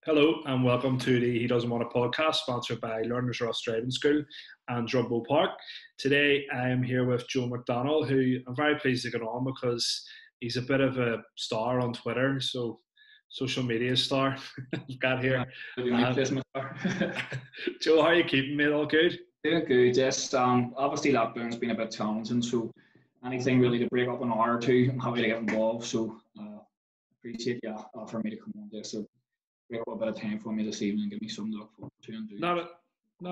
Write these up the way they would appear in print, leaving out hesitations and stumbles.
Hello and welcome to the He Doesn't Want a podcast sponsored by Learners Ross Driving School and Drumbo Park. Today I am here with Joe McDonnell, who I'm very pleased to get on because he's a bit of a star on Twitter, so social media star we've got here. Joe, how are you keeping, mate? All good? Doing good, yes. Obviously lockdown's been a bit challenging, so anything really to break up an hour or two, I'm happy to get involved. So appreciate you offering me to come on there. So break up a bit of time for me this evening and give me something to look forward to and do. Not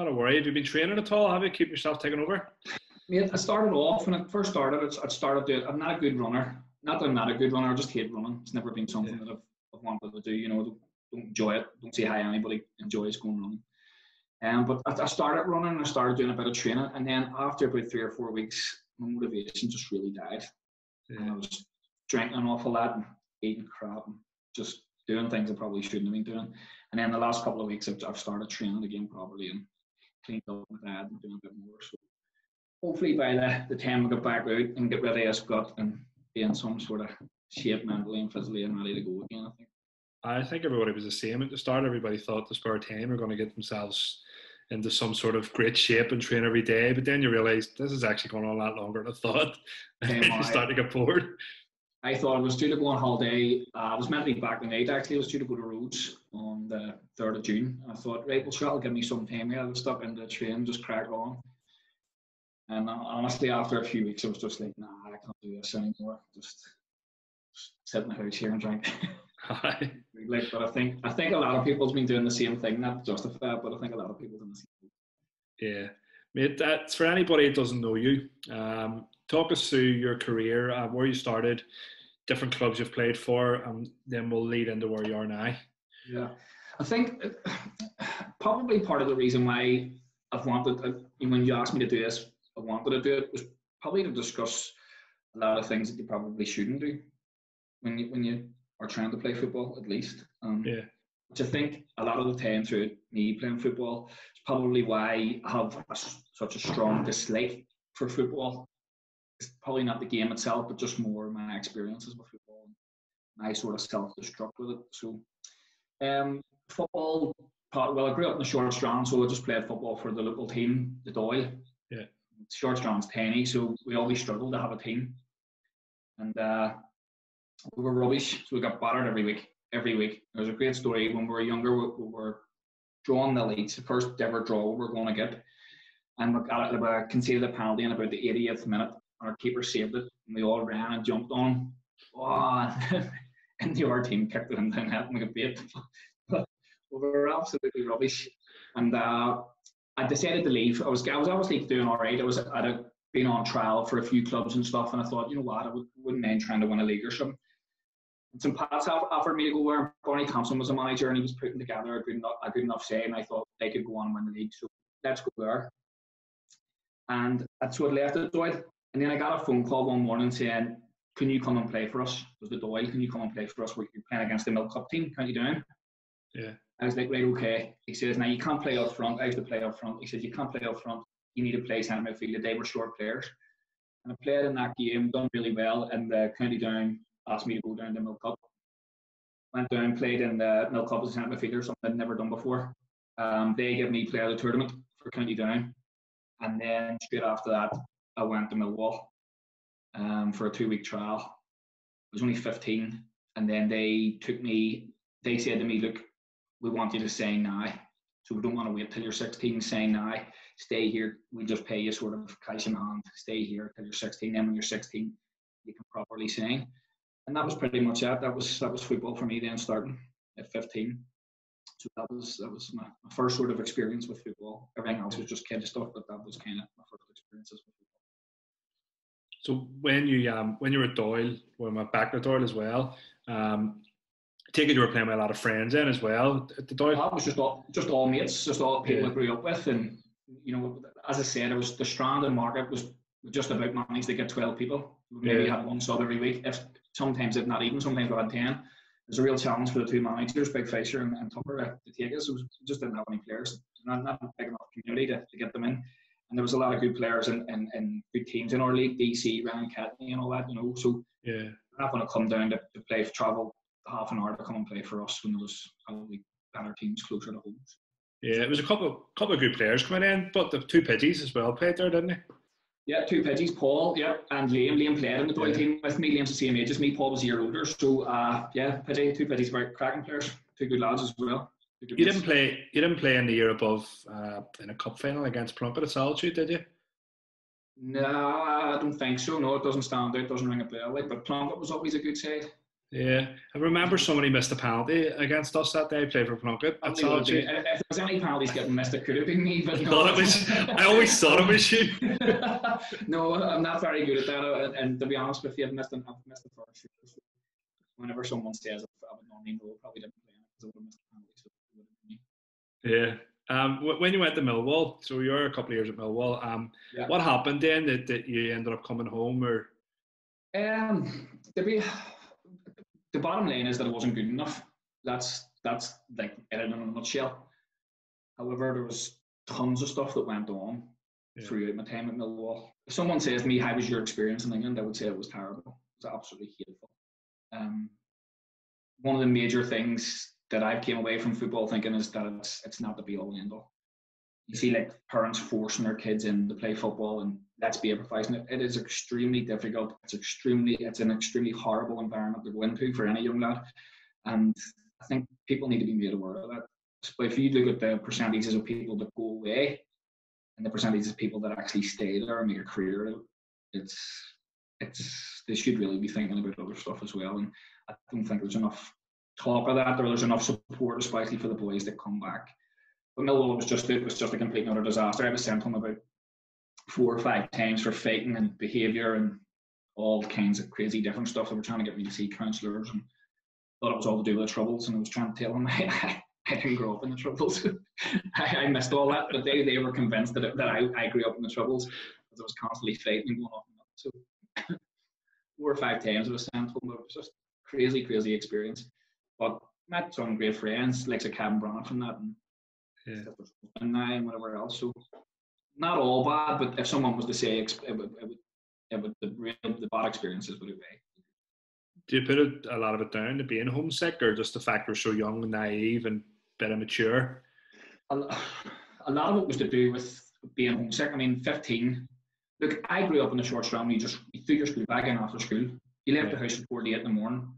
a worry. Have you been training at all? Have you kept yourself taken over? Mate, I started off when it first started. I started doing. I'm not a good runner. Not that I'm not a good runner. I just hate running. It's never been something that I've wanted to do. You know, don't enjoy it. Don't see how anybody enjoys going running. But I started running and I started doing a bit of training, and then after about 3 or 4 weeks, my motivation just really died. Yeah. And I was drinking an awful lot and eating crap and just doing things I probably shouldn't have been doing. And then the last couple of weeks, I've started training again properly and cleaned up my diet and doing a bit more. So hopefully by the time I get back out and get rid of this gut and be in some sort of shape mentally and physically and ready to go again, I think everybody was the same at the start. Everybody thought the spare time were going to get themselves into some sort of great shape and train every day. But then you realise this is actually going on a lot longer than I thought. You start to get bored. I thought I was due to go on holiday. I was meant to be back the night, actually. I was due to go to Rhodes on the 3rd of June. I thought, right, well, sure, that'll give me some time here. I'll stop in the train, just crack on. And honestly, after a few weeks, I was just like, nah, I can't do this anymore. Just sit in the house here and drink. But I think a lot of people's been doing the same thing. Not justified, but I think a lot of people doing the same thing. Yeah, mate. That's for anybody that doesn't know you. Talk us through your career, where you started, different clubs you've played for, and then we'll lead into where you are now. Yeah, I think probably part of the reason why I've wanted, when you asked me to do this, I wanted to do it was probably to discuss a lot of things that you probably shouldn't do when you are trying to play football, at least. Which I think a lot of the time through me playing football is probably why I have such a strong dislike for football. It's probably not the game itself, but just more my experiences with football and my sort of self-destruct with it. So, football, well, I grew up in the Short Strand, so I just played football for the local team, the Doyle. Yeah. Short Strand's tiny, so we always struggled to have a team. And we were rubbish, so we got battered every week. There's a great story. When we were younger, we were drawing the leads, the first ever draw we were going to get. And we conceded a penalty in about the 88th minute. Our keeper saved it, and we all ran and jumped on. And the other team kicked it into the net and we got beat. But we were absolutely rubbish. And I decided to leave. I was obviously doing all right. I'd been on trial for a few clubs and stuff, and I thought, you know what, I wouldn't mind trying to win a league or something. And some Pats offered me to go where Barney Thompson was a manager, and he was putting together a good enough side, and I thought they could go on and win the league. So let's go there. And that's what left it, Doyle. And then I got a phone call one morning saying, can you come and play for us? It was the Doyle, can you come and play for us? We're playing against the Milk Cup team, can't you do it? Yeah. I was like, right, okay. He says, now you can't play up front. I used to play up front. He says, you can't play up front. You need to play centre midfield. They were short players. And I played in that game, done really well. And the County Down asked me to go down to the Milk Cup. Went down, played in the Milk Cup as a centre midfielder, something I'd never done before. They gave me player of the tournament for County Down. And then straight after that, I went to Millwall for a 2-week trial. I was only 15, and then they said to me, look, we want you to sign now. So we don't want to wait till you're 16, sign now. Stay here. We'll just pay you sort of cash in hand. Stay here till you're 16. Then when you're 16, you can properly sign. And that was pretty much it. That was football for me then, starting at 15. So that was my first sort of experience with football. Everything else was just kid stuff, but that was kind of my first experiences with football. So when you were at Doyle, when I went back to Doyle as well, take it you were playing with a lot of friends then as well at the Doyle? That was just all mates, just all people I grew up with, and you know, as I said, it was the Strand and Market was just about managed to get 12 people. We maybe had one sub every week. Sometimes if not even, sometimes we had 10. It was a real challenge for the two managers, Big Fisher and Tupper, to take us. We just didn't have any players. Not a big enough community to get them in. And there was a lot of good players and good teams in our league, DC, Ryan Catney and all that, you know. So they're not going to come down to travel half an hour to come and play for us when there was probably better teams closer to home. Yeah, it was a couple of good players coming in, but the two Pidgeys as well played there, didn't they? Yeah, two Pidgeys, Paul, yeah, and Liam. Liam played in the Doyle team with me. Liam's the same age as me. Paul was a year older. So, two Pidgeys, very cracking players. Two good lads as well. You didn't play in the year above in a cup final against Plunkett at Solitude, did you? No, I don't think so. No, it doesn't stand out, doesn't ring a bell. But Plunkett was always a good side. Yeah, I remember somebody missed a penalty against us that day. Played for Plunkett at Solitude. If there was any penalties getting missed, it could have been me. But no. I always thought it was you. No, I'm not very good at that. And to be honest with you, I've missed the first shoot. Whenever someone says I would normally know, probably didn't play it because I would have missed the penalty. So it would have been me. Yeah. When you went to Millwall, so you were a couple of years at Millwall. What happened then that you ended up coming home, or? The bottom line is that it wasn't good enough. That's like it in a nutshell. However, there was tons of stuff that went on throughout my time at Millwall. If someone says to me, "How was your experience in England?" I would say it was terrible. It was absolutely hateful. One of the major things that I've came away from football thinking is that it's not the be all and end all. You see, like parents forcing their kids in to play football, and let's be improvising. It is extremely difficult. It's an extremely horrible environment to go into for any young lad, and I think people need to be made aware of that. But if you look at the percentages of people that go away and the percentages of people that actually stay there and make a career, they should really be thinking about other stuff as well. And I don't think there's enough talk of that, or there's enough support, especially for the boys that come back. But Millwall was just a complete and utter disaster. I was sent home about 4 or 5 times for fighting and behaviour and all kinds of crazy different stuff. They were trying to get me to see counsellors and thought it was all to do with the Troubles, and I was trying to tell them I didn't grow up in the Troubles. I missed all that, but they were convinced that I grew up in the Troubles because I was constantly fighting and going off and up. So 4 or 5 times I was sent home. It was just crazy experience. But met some great friends, like Kevin Branagh from that, and whatever else. So not all bad, but if someone was to say the bad experiences would outweigh. Do you put a lot of it down to being homesick, or just the fact we're so young and naive and a bit immature? A lot of it was to do with being homesick. I mean, 15. Look, I grew up in the short strand. You threw your school bag in after school. You left the house at 4 to 8 in the morning,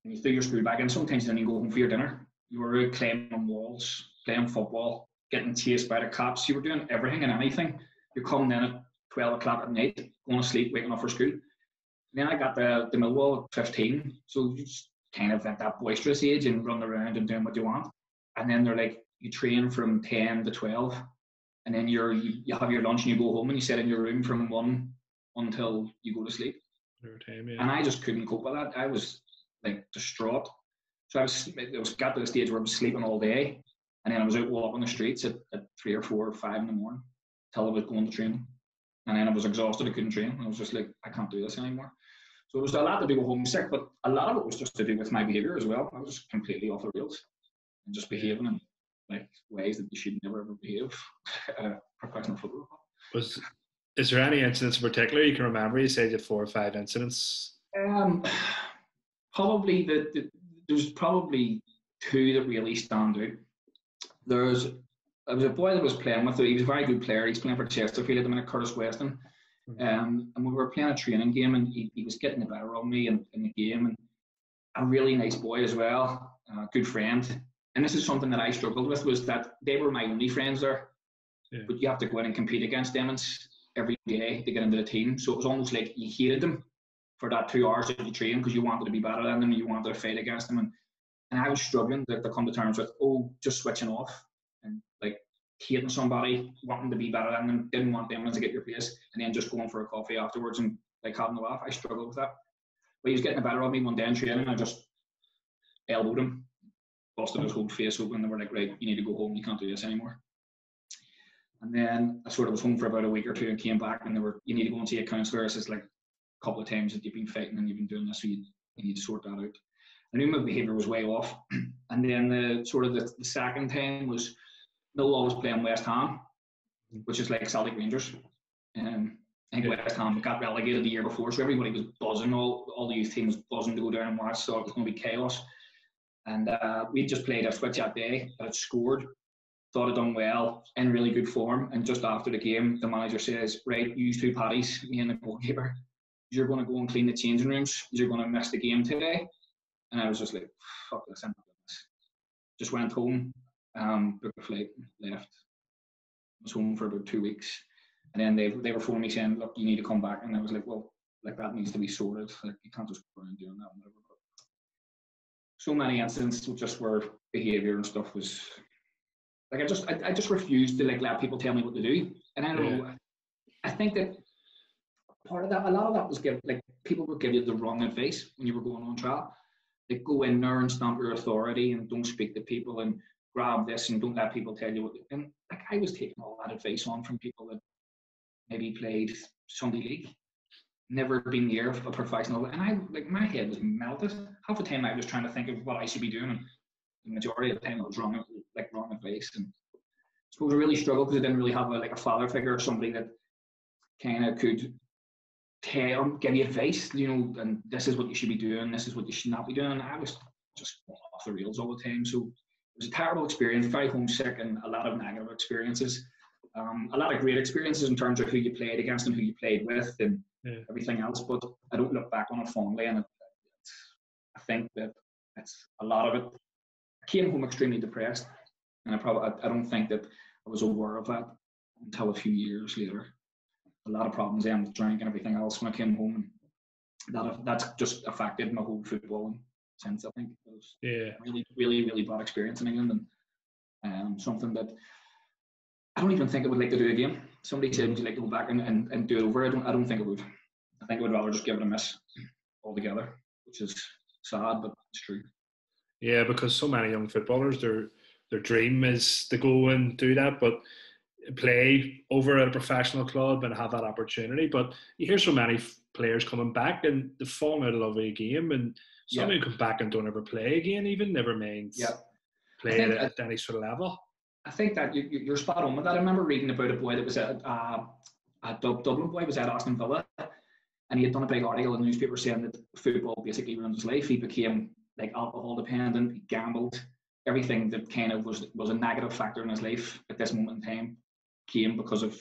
and you threw your school bag in. Sometimes you didn't go home for your dinner. You were out climbing walls, playing football, getting chased by the cops. You were doing everything and anything. You're coming in at 12 o'clock at night, going to sleep, waking up for school. And then I got the Millwall at 15, so you just kind of at that boisterous age and running around and doing what you want. And then they're like, you train from 10 to 12, and then you have your lunch and you go home and you sit in your room from 1 until you go to sleep. And I just couldn't cope with that. I was like distraught. So it was got to the stage where I was sleeping all day, and then I was out walking the streets at 3 or 4 or 5 in the morning till I was going to training. And then I was exhausted, I couldn't train. I was just like, I can't do this anymore. So it was a lot to do with homesick, but a lot of it was just to do with my behaviour as well. I was completely off the rails and just behaving in like ways that you should never ever behave at a professional football club. Is there any incidents in particular you can remember? You said you had 4 or 5 incidents. Probably there's probably 2 that really stand out. There was a boy that was playing with it. He was a very good player. He's playing for Chesterfield at the minute, Curtis Weston. And we were playing a training game, and he was getting the better of me in the game. And a really nice boy as well, a good friend. And this is something that I struggled with, was that they were my only friends there. Yeah. But you have to go in and compete against them every day to get into the team. So it was almost like you hated them for that 2 hours that you train, because you wanted to be better than them and you wanted to fight against them. And I was struggling to come to terms with, just switching off and like hating somebody, wanting to be better than them, didn't want them to get your place, and then just going for a coffee afterwards and like having a laugh. I struggled with that. But he was getting the better of me one day in training, and I just elbowed him, busted his whole face open. They were like, right, you need to go home, you can't do this anymore. And then I sort of was home for about a week or 2 and came back, and you need to go and see a counsellor. It's like a couple of times that you've been fighting and you've been doing this, so you need to sort that out. I knew my behaviour was way off. And then the second time was Millwall was playing West Ham, which is like Celtic Rangers. I think West Ham got relegated the year before, so everybody was buzzing. All the youth team was buzzing to go down and watch, so it was going to be chaos. And we just played a switch that day that had scored, thought had done well, in really good form. And just after the game, the manager says, right, you two Paddies, me and the goalkeeper, you're going to go and clean the changing rooms. You're going to miss the game today. And I was just like, fuck this, I'm not doing this. Just went home, booked a flight, left. Was home for about 2 weeks. And then they were phoning me saying, look, you need to come back. And I was like, well, like that needs to be sorted. Like you can't just go around doing that. Whatever. So many incidents just where behaviour and stuff was like I just refused to like let people tell me what to do. And I don't know. I think that part of that, a lot of that was people would give you the wrong advice when you were going on trial. Like go in there and stamp your authority and don't speak to people and grab this and don't let people tell you what. And like I was taking all that advice on from people that maybe played Sunday League, never been near a professional, and I like my head was melted. Half the time I was trying to think of what I should be doing, and the majority of the time it was wrong advice. And I suppose I really struggled because I didn't really have a father figure or somebody that kind of could give you advice, and this is what you should be doing, this is what you should not be doing. And I was just off the rails all the time. So it was a terrible experience, very homesick, and a lot of negative experiences. A lot of great experiences in terms of who you played against and who you played with and everything else. But I don't look back on it fondly, and I think that it's a lot of it. I came home extremely depressed, and I don't think that I was aware of that until a few years later. A lot of problems then with drink and everything else when I came home, and that's just affected my whole footballing since. I think it was really, really, really bad experience in England, and something that I don't even think I would like to do again. Somebody said, would you like to go back and do it over? I don't think I would. I think I would rather just give it a miss altogether, which is sad, but it's true. Yeah, because so many young footballers, their dream is to go and do that, but play over at a professional club and have that opportunity. But you hear so many players coming back and they've fallen out of love with a game, and some who come back and don't ever play again, even never mind play at any sort of level. I think that you're spot on with that. I remember reading about a boy that was at Dublin boy was at Aston Villa, and he had done a big article in the newspaper saying that football basically ruined his life. He became like alcohol dependent, he gambled, everything that kind of was a negative factor in his life at this moment in time came because of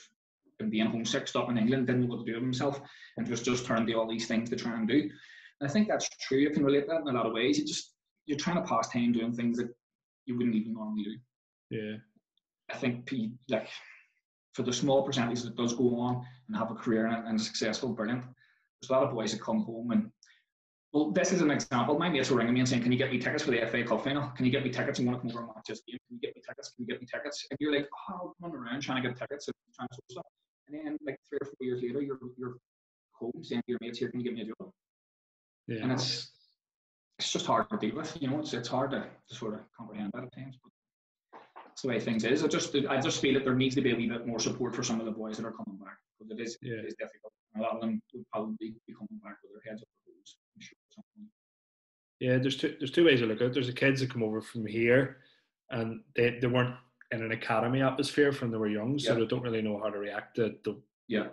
him being homesick, stopping in England, didn't know what to do with himself, and was just turned to all these things to try and do. And I think that's true. You can relate that in a lot of ways. You're trying to pass time doing things that you wouldn't even normally do. Yeah. I think like for the small percentage that does go on and have a career and successful, brilliant. There's a lot of boys that come home and, well, this is an example. My mates were ringing me and saying, can you get me tickets for the FA Cup final? Can you get me tickets? I'm going to come over and watch this game. Can you get me tickets? Can you get me tickets? And you're like, oh, I'm running around trying to get tickets and trying to sort stuff. And then like 3 or 4 years later, you're home saying to your mates, here, can you get me a job? Yeah. And it's just hard to deal with. It's hard to sort of comprehend that at times. But that's the way things is. I just feel that there needs to be a wee bit more support for some of the boys that are coming back, because it is difficult. A lot of them would probably be coming back with their heads up their hose. I'm sure at some point. Yeah, there's two ways to look at it. There's the kids that come over from here, and they weren't in an academy atmosphere from they were young, so they don't really know how to react to the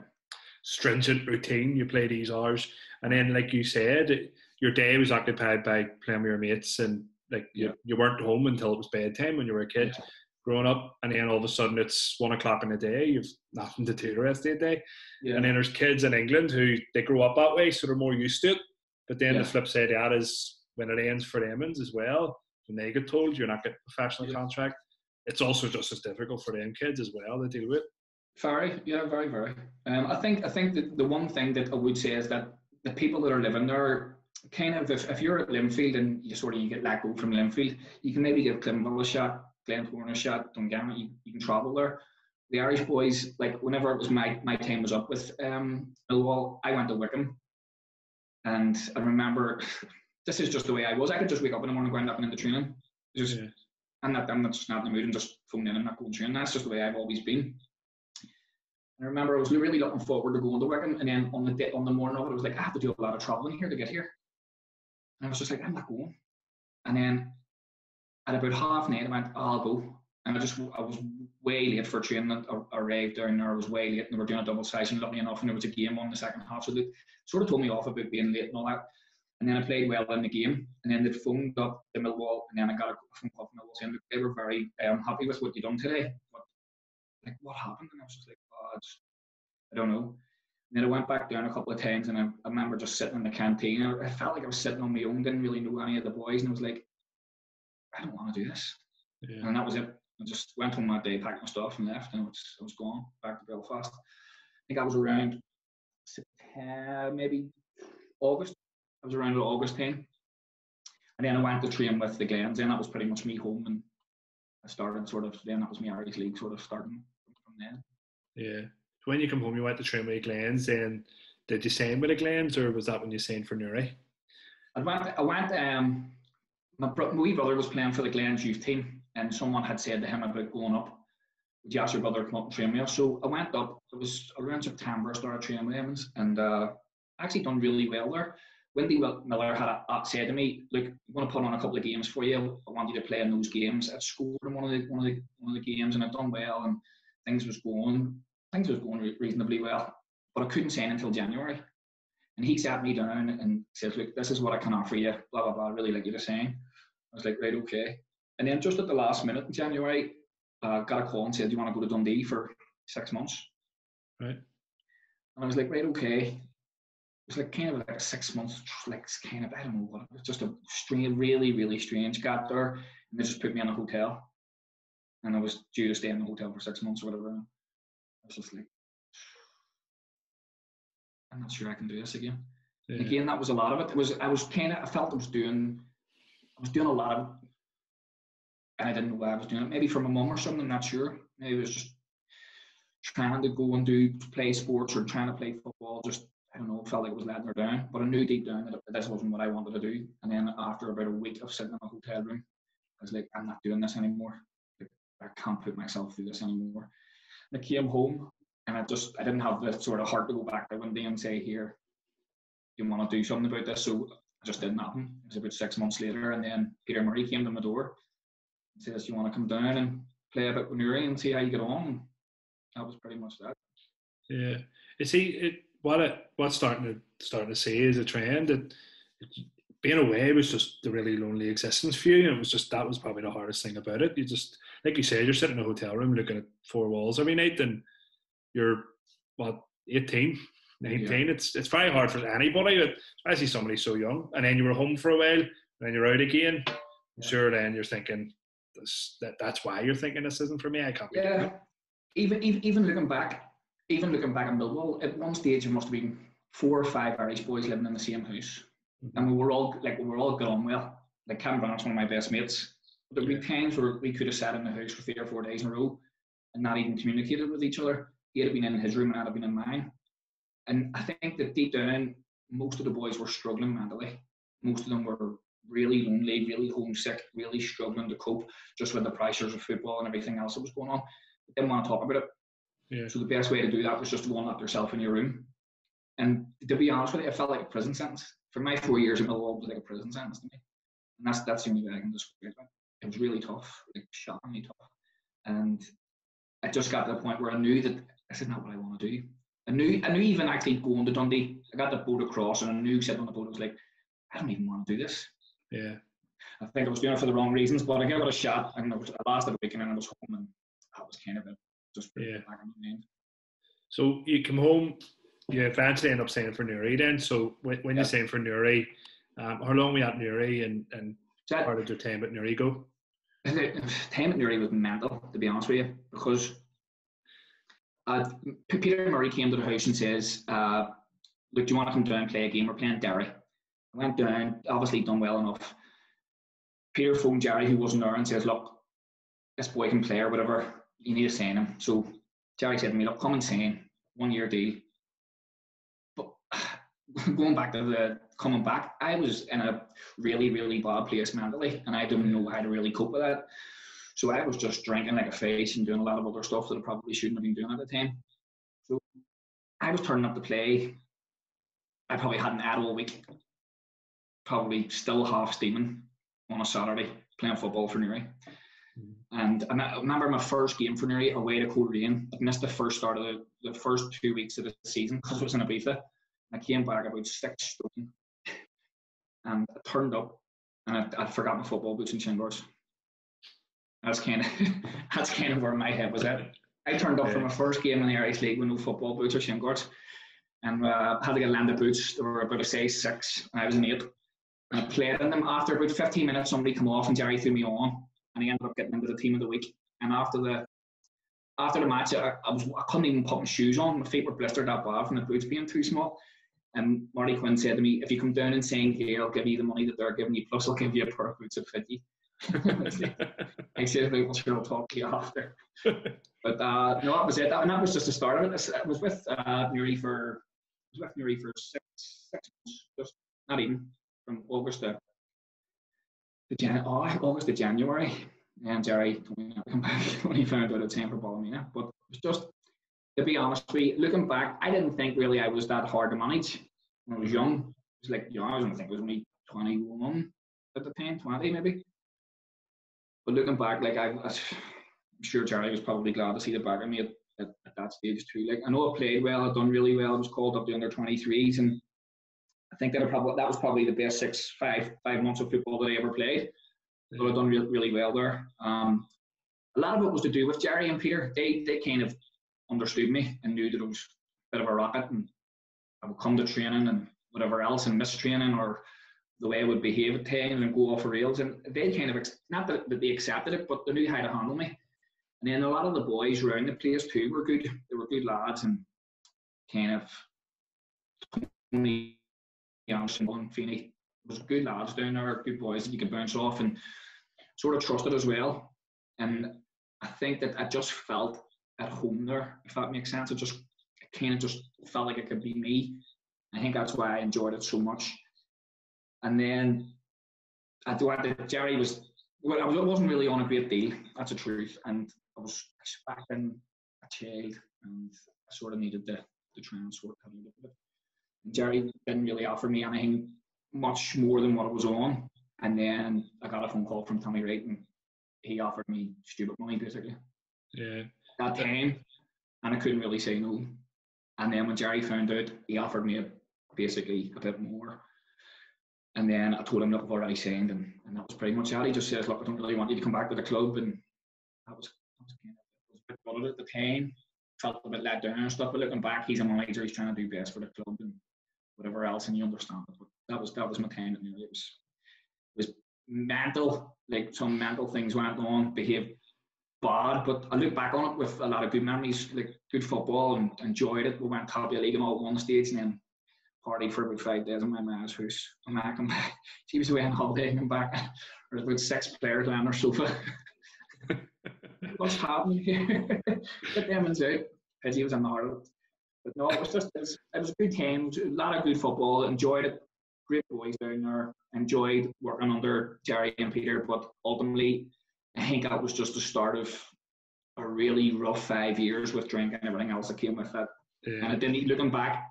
stringent routine. You play these hours, and then like you said, your day was occupied by playing with your mates, and like you weren't home until it was bedtime when you were a kid. Yeah. Growing up, and then all of a sudden it's 1 o'clock in the day, you've nothing to do the rest of the day. Yeah. And then there's kids in England who they grow up that way, so they're more used to it. But then the flip side of that is when it ends for them as well, when they get told you're not getting a professional contract, it's also just as difficult for them kids as well to deal with. Very, very, very. I think that the one thing that I would say is that the people that are living there, kind of, if you're at Linfield and you get let go from Linfield, you can maybe give Clinton a shot, Glentoran a shot, Dungannon, you can travel there. The Irish boys, like whenever it was my time was up with Millwall, I went to Wickham, and I remember this is just the way I was. I could just wake up in the morning, go and into training, I'm not just not in the mood and just phone in and not going to train. That's just the way I've always been. And I remember I was really looking forward to going to Wickham, and then on the morning of it, I was like, I have to do a lot of travelling here to get here, and I was just like, I'm not going. And then at about 9:30, I went, I'll go. And I was way late for training. I arrived down there, I was way late, and they were doing a double session, luckily enough, and there was a game on the second half. So they sort of told me off about being late and all that. And then I played well in the game, and then they phoned up the Millwall, and then I got a phone call from Millwall saying they were very happy with what you done today. But like, what happened? And I was just like, oh, I don't know. And then I went back down a couple of times, and I remember just sitting in the canteen. I felt like I was sitting on my own, didn't really know any of the boys, and I was like, I don't want to do this. Yeah. And that was it. I just went home that day, packed my stuff, and left, and I was gone back to Belfast. I think I was around September, maybe August. I was around August time. And then I went to train with the Glens, and that was pretty much me home. And I started then that was my Irish League starting from then. Yeah. So when you come home, you went to train with the Glens, and did you sign with the Glens, or was that when you signed for Newry? My wee brother was playing for the Glens youth team, and someone had said to him about going up. Would you ask your brother to come up and train with us? So I went up. It was around September I started training with him, and actually done really well there. Wendy Miller had said to me, "Look, I'm going to put on a couple of games for you. I want you to play in those games." I'd scored in one of the games, and I'd done well, and things was going reasonably well. But I couldn't sign until January. And he sat me down and said, "Look, this is what I can offer you, blah, blah, blah. I'd really like you to sign." I was like, "Right, okay." And then just at the last minute in January, got a call and said, "Do you want to go to Dundee for 6 months?" Right. And I was like, "Right, okay." It was like kind of like a 6 months, like kind of, I don't know what, it was just a strange, really, really strange. Got there and they just put me in a hotel. And I was due to stay in the hotel for 6 months or whatever. And I was just like, I'm not sure I can do this again. Yeah. And again, that was a lot of it. I felt I was doing a lot of it. And I didn't know why I was doing it. Maybe for my mum or something, I'm not sure. Maybe it was just trying to go and play sports or trying to play football. Just, I don't know, felt like it was letting her down. But I knew deep down that this wasn't what I wanted to do. And then after about a week of sitting in a hotel room, I was like, I'm not doing this anymore. Like, I can't put myself through this anymore. And I came home and I didn't have the sort of heart to go back to Wendy and say, "Here, you want to do something about this?" So it just didn't happen. It was about 6 months later, and then Peter Murray came to my door and says, "You want to come down and play a bit with Newry and see how you get on?" And that was pretty much that. Yeah. You see, what's starting to see is a trend that being away was just the really lonely existence for you, and that was probably the hardest thing about it. You just, like you said, you're sitting in a hotel room looking at four walls every night, and you're 18, 19. Yeah. It's very hard for anybody, especially somebody so young. And then you were home for a while, and then you're out again. I'm sure then you're thinking that's why you're thinking this isn't for me. I can't be doing it. Even looking back at Millwall, at one stage there must have been 4 or 5 Irish boys living in the same house. Mm-hmm. And we were all got on well. Like Cam Brannan's one of my best mates. But there would be times where we could have sat in the house for 3 or 4 days in a row and not even communicated with each other. He'd have been in his room and I'd have been in mine. And I think that deep down, most of the boys were struggling mentally. Most of them were really lonely, really homesick, really struggling to cope just with the pressures of football and everything else that was going on. They didn't want to talk about it. Yeah. So the best way to do that was just to go and lock yourself in your room. And to be honest with you, it felt like a prison sentence. For my 4 years at Millwall, it was like a prison sentence to me. And that's the only way I can describe it. It was really tough, like shockingly tough. And I just got to the point where I knew that this is not what I want to do. I knew even actually going to Dundee, I got the boat across and I knew sitting on the boat, I was like, I don't even want to do this. Yeah. I think I was doing it for the wrong reasons, but I gave it a shot and I lasted a week and then I was home and that was kind of it. Just back in my mind. So you come home, you eventually end up signing for Newry then. So when you signed for Newry, how long were you at Newry and how did your time at Newry go? The time at Newry was mental, to be honest with you, because Peter Murray came to the house and says, "Look, do you want to come down and play a game? We're playing Derry." I went down, obviously done well enough. Peter phoned Jerry, who wasn't there, and says, "Look, this boy can play or whatever, you need to sign him." So Jerry said to me, "Look, come and sign, 1 year deal." But going back to coming back, I was in a really, really bad place mentally, and I didn't know how to really cope with that. So I was just drinking like a fish and doing a lot of other stuff that I probably shouldn't have been doing at the time. So I was turning up to play. I probably hadn't had all week. Probably still half steaming on a Saturday playing football for Newry. And I remember my first game for Newry away to Coleraine. I missed the first start of the first 2 weeks of the season because it was in Ibiza. I came back about 6 stone. and I turned up, and I forgot my football boots and shin guards. That's kind of where my head was at. I turned up for my first game in the Irish League with no football boots or shin guards, and had to get landed boots. They were about a size 6, and I was an 8. And I played in them. After about 15 minutes, somebody came off, and Jerry threw me on, and he ended up getting into the team of the week. And after the match, I couldn't even put my shoes on. My feet were blistered that bad from the boots being too small. And Marty Quinn said to me, "If you come down and sign here, I'll give you the money that they're giving you, plus I'll give you a pair of boots at 50." I said, "We'll sure I'll talk to you after." But no, that was it. And that was just the start of it. I was with Newry for 6 months, just not even, from August to January. And Jerry told me not to come back when he found out it's time for Ballymena. But it was just, to be honest with you, looking back, I didn't think really I was that hard to manage when I was young. It was like, I don't think I was only 21 at the time, 20 maybe. But looking back, like I'm sure Jerry was probably glad to see the back of me at that stage too. Like, I know I played well, I'd done really well. I was called up to under 23s, and I think that was probably the best 5 months of football that I ever played. So I'd done really well there. A lot of it was to do with Jerry and Peter. They kind of understood me and knew that I was a bit of a rocket, and I would come to training and whatever else and miss training, or the way I would behave at times and go off the rails. And they kind of, not that they accepted it, but they knew how to handle me. And then a lot of the boys around the place too were good. They were good lads, and kind of Tony, Anderson, and Feeney was good lads down there, good boys that you could bounce off and sort of trusted as well. And I think that I just felt at home there, if that makes sense. It kind of just felt like it could be me. I think that's why I enjoyed it so much. And then I thought that Jerry I wasn't really on a great deal, that's the truth. And I was expecting a child, and I sort of needed to try and sort of look at it. And Jerry didn't really offer me anything much more than what I was on. And then I got a phone call from Tommy Wright, and he offered me stupid money, basically. Yeah. That time, and I couldn't really say no. And then when Jerry found out, he offered me basically a bit more. And then I told him, "Look, I've already signed," and that was pretty much it. He just says, "Look, I don't really want you to come back to the club," and that was kind of, I was a bit bothered at the time, felt a bit let down and stuff. But looking back, he's a manager; he's trying to do best for the club and whatever else, and you understand it. But that was my time at Newry. It was mental, like some mental things went on, behaved bad, but I look back on it with a lot of good memories, like good football, and enjoyed it. We went top of the league and all at one stage, and then partied for about 5 days in my man's house. And I come back, she was away on holiday and come back. There's about 6 players on her sofa. What's happening here? Get them inside. Pidgey was in the heart of it. But no, it was a good time. A lot of good football. Enjoyed it. Great boys down there. Enjoyed working under Jerry and Peter. But ultimately, I think that was just the start of a really rough 5 years with drink and everything else that came with it. Yeah. And it didn't, looking back,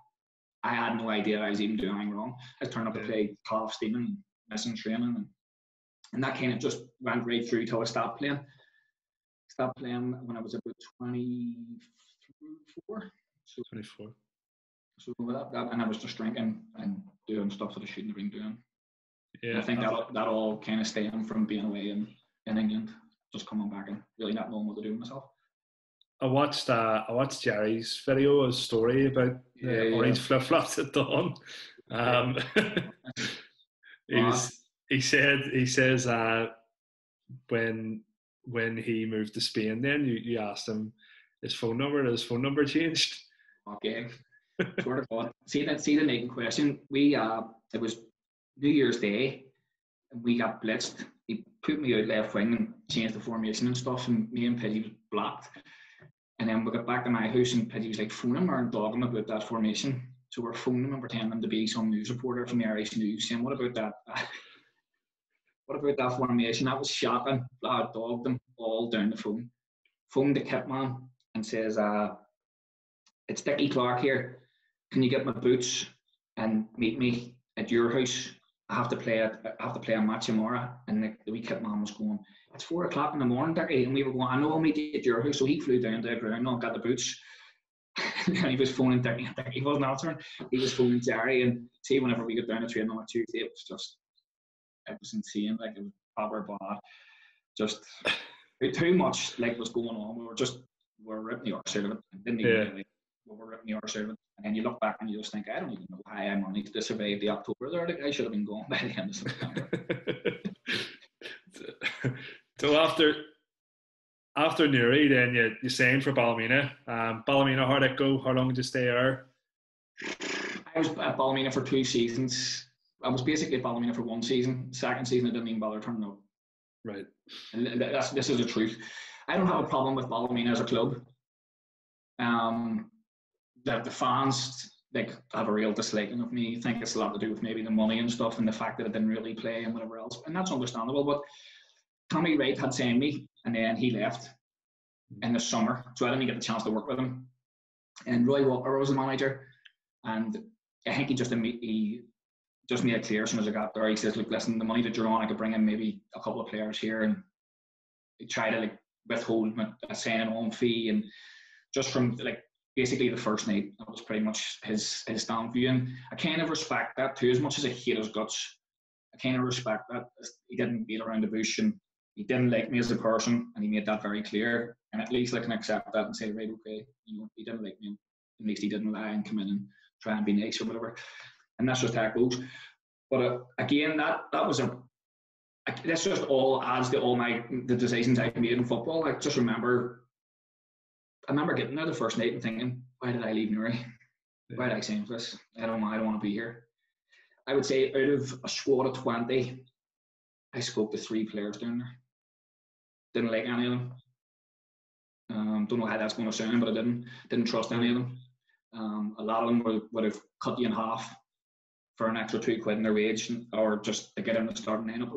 I had no idea I was even doing anything wrong. I turned up to play Call of Steaming and missing training, and that kind of just went right through till I stopped playing. Stopped playing when I was about 24. 24. So that, and I was just drinking and doing stuff that I shouldn't have been doing. Yeah, and I think that all kind of stemmed from being away in England, just coming back and really not knowing what to do with myself. I watched Jerry's video, a story about orange flip-flops at dawn. He says when he moved to Spain, then you asked him his phone number changed. Okay, sort of thought. See the main question. It was New Year's Day, and we got blitzed. He put me out left wing and changed the formation and stuff, and me and Pidgey was blocked. And then we got back to my house, and Pidgey was like phoning her and dogging about that formation. So we're phoning him and pretending to be some news reporter from the Irish News, saying, "What about that? What about that formation? That was shocking." I dogged them all down the phone. Phoned the kit man and says, "It's Dickie Clark here. Can you get my boots and meet me at your house? I have to play a match tomorrow." And the wee kit man was going, "It's 4 o'clock in the morning, Dickie." And we were going, "I know, I'll meet you at your house." So he flew down to the ground and got the boots. And he was phoning Dickie. Dickie wasn't answering. He was phoning Jerry. And see, whenever we got down to training on a Tuesday, it was just it was insane. Like it was proper bad. Just too much like was going on. We were ripping the arse out of it. Didn't even really. We were ripping the arse out of it. And then you look back and you just think, I don't even know how I managed to survive the October there. Like, I should have been gone by the end of September. So after Newry, then you signed for Ballymena. Ballymena, how did it go? How long did you stay there? I was at Ballymena for 2 seasons. I was basically at Ballymena for 1 season. Second season, I didn't even bother turning up. Right. And this is the truth. I don't have a problem with Ballymena as a club. The fans like have a real disliking of me. I think it's a lot to do with maybe the money and stuff, and the fact that I didn't really play and whatever else. And that's understandable. But Tommy Wright had signed me, and then he left in the summer, so I didn't get the chance to work with him. And Roy Walker was the manager, and I think he just made it clear as soon as I got there. He says, "Look, listen, the money that you're on, I could bring in maybe a couple of players here and try to like withhold a signing-on fee." And just from like basically the first night, that was pretty much his stand view. And I kind of respect that too, as much as I hate his guts. I kind of respect that. He didn't beat around the bush, and he didn't like me as a person, and he made that very clear. And at least I can accept that and say, right, okay, he didn't like me. At least he didn't lie and come in and try and be nice or whatever. And that's just how it goes. But again, that was that's just all adds to all the decisions I've made in football. I remember getting there the first night and thinking, why did I leave Newry? Why did I sign for this? I don't want to be here. I would say out of a squad of 20, I spoke to 3 players down there. Didn't like any of them. Don't know how that's going to sound, but I didn't trust any of them. A lot of them would have cut you in half for an extra £2 in their wage, or just to get in the starting lineup.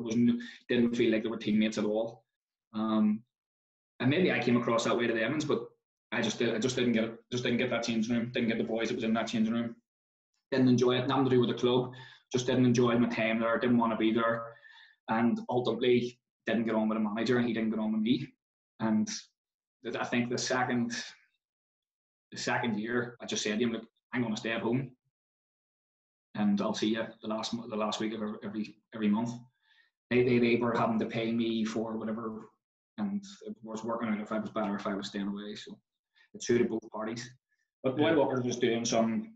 Didn't feel like they were teammates at all. And maybe I came across that way to the Emmons, but I just didn't get it. Just didn't get that changing room. Didn't get the boys that was in that changing room. Didn't enjoy it. Nothing to do with the club. Just didn't enjoy my time there. Didn't want to be there, and ultimately didn't get on with the manager, and he didn't get on with me. And I think the second year, I just said to him, "Look, I'm going to stay at home, and I'll see you the last week of every month." They were having to pay me for whatever, and it was working out if I was better if I was staying away. So it suited both parties. But Roy Walker was doing some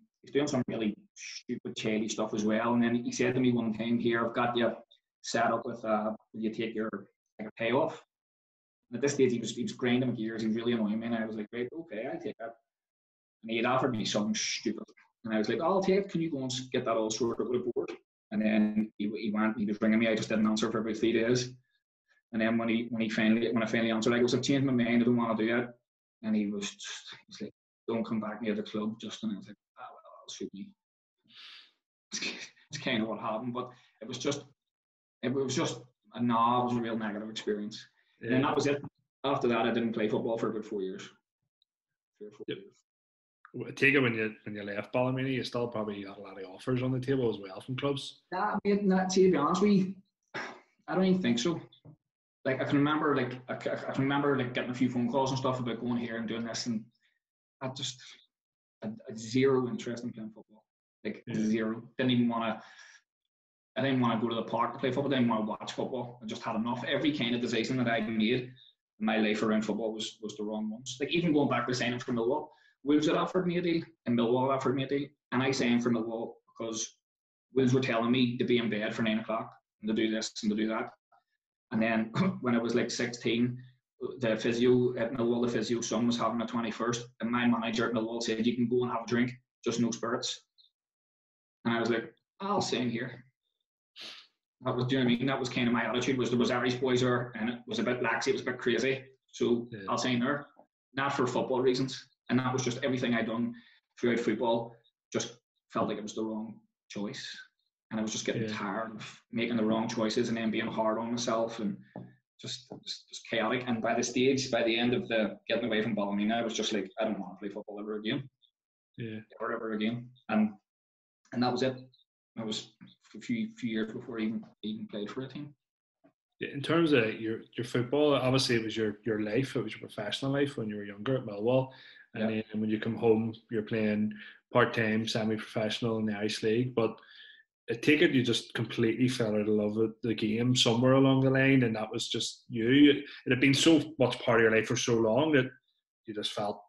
really stupid, shady stuff as well. And then he said to me one time, "Here, I've got you set up with, will you take your like a payoff?" And at this stage, he was grinding my gears. He was really annoying me, and I was like, "Right, okay, I'll take that." And he had offered me something stupid, and I was like, "Oh, I'll take it. Can you go and get that all sorted with a board?" And then he was ringing me. I just didn't answer for about 3 days. And then when I finally answered, I goes, "I've changed my mind. I don't want to do it." And he was like, "Don't come back near the club, Justin." And I was like, "Ah, well, that'll suit me." It's kind of what happened, but it was a real negative experience. Yeah. And that was it. After that, I didn't play football for about 4 years. 3 or 4 years. I take it when you left Ballymena, you still probably got a lot of offers on the table as well from clubs. See, to be honest with you, I don't even think so. Like I can remember getting a few phone calls and stuff about going here and doing this, and I just had zero interest in playing football. Like zero. I didn't want to go to the park to play football. I didn't want to watch football. I just had enough. Every kind of decision that I made in my life around football was the wrong ones. Like even going back to signing for Millwall, Wolves had offered me a deal, and Millwall offered me a deal, and I signed for Millwall because Wolves were telling me to be in bed for 9 o'clock and to do this and to do that. And then when I was like 16, the physio at Millwall, the physio son was having a 21st, and my manager at Millwall said, "You can go and have a drink, just no spirits." And I was like, "I'll sign here." That was, do you know what I mean? That was kind of my attitude. There was Irish boys there, and it was a bit laxy, it was a bit crazy. So I'll sign there, not for football reasons. And that was just everything I'd done throughout football. Just felt like it was the wrong choice. And I was just getting tired of making the wrong choices and then being hard on myself and just chaotic. And by the end of the getting away from Ballymena, I was just like, I don't want to play football ever again. Yeah. Ever again. And that was it. That was a few years before I even played for a team. Yeah, in terms of your football, obviously it was your life, it was your professional life when you were younger at Millwall. And then when you come home, you're playing part-time, semi-professional in the Irish League. But I take it you just completely fell out of love with the game somewhere along the line, and that was just you. It had been so much part of your life for so long that you just felt,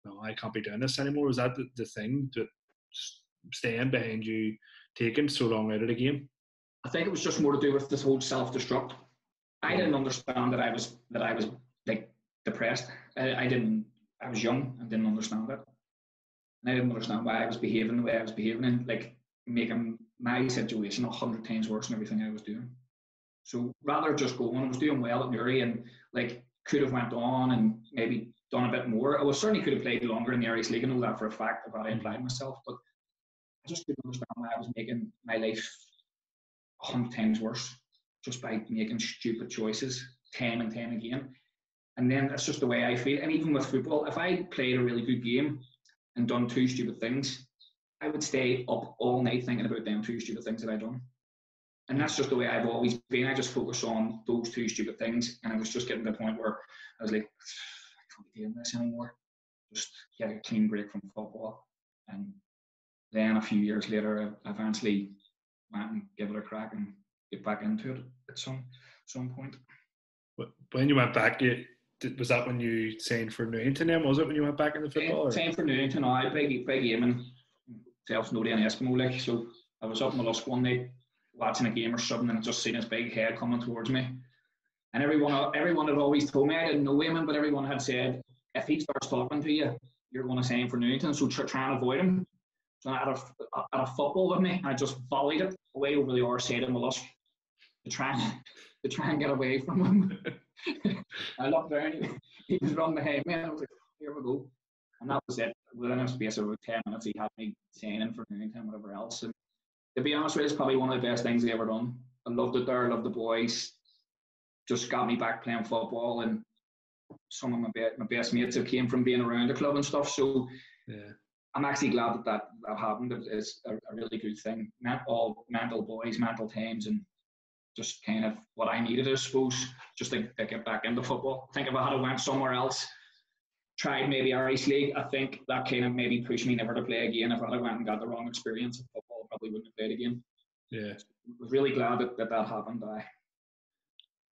no, I can't be doing this anymore. Was that the thing that staying behind you taking so long out of the game? I think it was just more to do with this whole self-destruct. I didn't understand that I was like depressed. I was young and didn't understand it. And I didn't understand why I was behaving the way I was behaving, and like making my situation 100 times worse than everything I was doing. So rather just going, I was doing well at Newry and like could have went on and maybe done a bit more. I certainly could have played longer in the Irish League. I know that for a fact about I applied myself, but I just couldn't understand why I was making my life 100 times worse just by making stupid choices time and time again. And then that's just the way I feel. And even with football, if I played a really good game and done 2 stupid things, I would stay up all night thinking about them 2 stupid things that I'd done. And that's just the way I've always been. I just focus on those 2 stupid things. And I was just getting to the point where I was like, I can't be doing this anymore. Just get a clean break from football. And then a few years later, I eventually went and gave it a crack and get back into it at some point. When you went back, was that when you signed for Newington then? Was it when you went back into football? Signed for Newington, I played game in Self-Snowdy and Eskimo. Like, so I was up in the Lusk one night watching a game or something, and I just seen his big head coming towards me. And everyone had always told me, I didn't know him, but everyone had said, if he starts talking to you, you're going to sign for Newington, so try and avoid him. So I had a football with me, and I just volleyed it away over the other side of my Lusk to try and get away from him. I looked down, he was running behind me, and I was like, here we go. And that was it. Within a space of about 10 minutes, he had me signing for Newington, whatever else. And to be honest with you, it's probably one of the best things I ever done. I loved it there, I loved the boys. Just got me back playing football, and some of my best mates have came from being around the club and stuff. So yeah. I'm actually glad that happened. It's a really good thing. All mental boys, mental times, and just kind of what I needed, I suppose, just to get back into football. I think if I had went somewhere else, tried maybe Irish League, I think that kind of maybe pushed me never to play again. If I had went and got the wrong experience of football, I probably wouldn't have played again. Yeah. I was really glad that happened.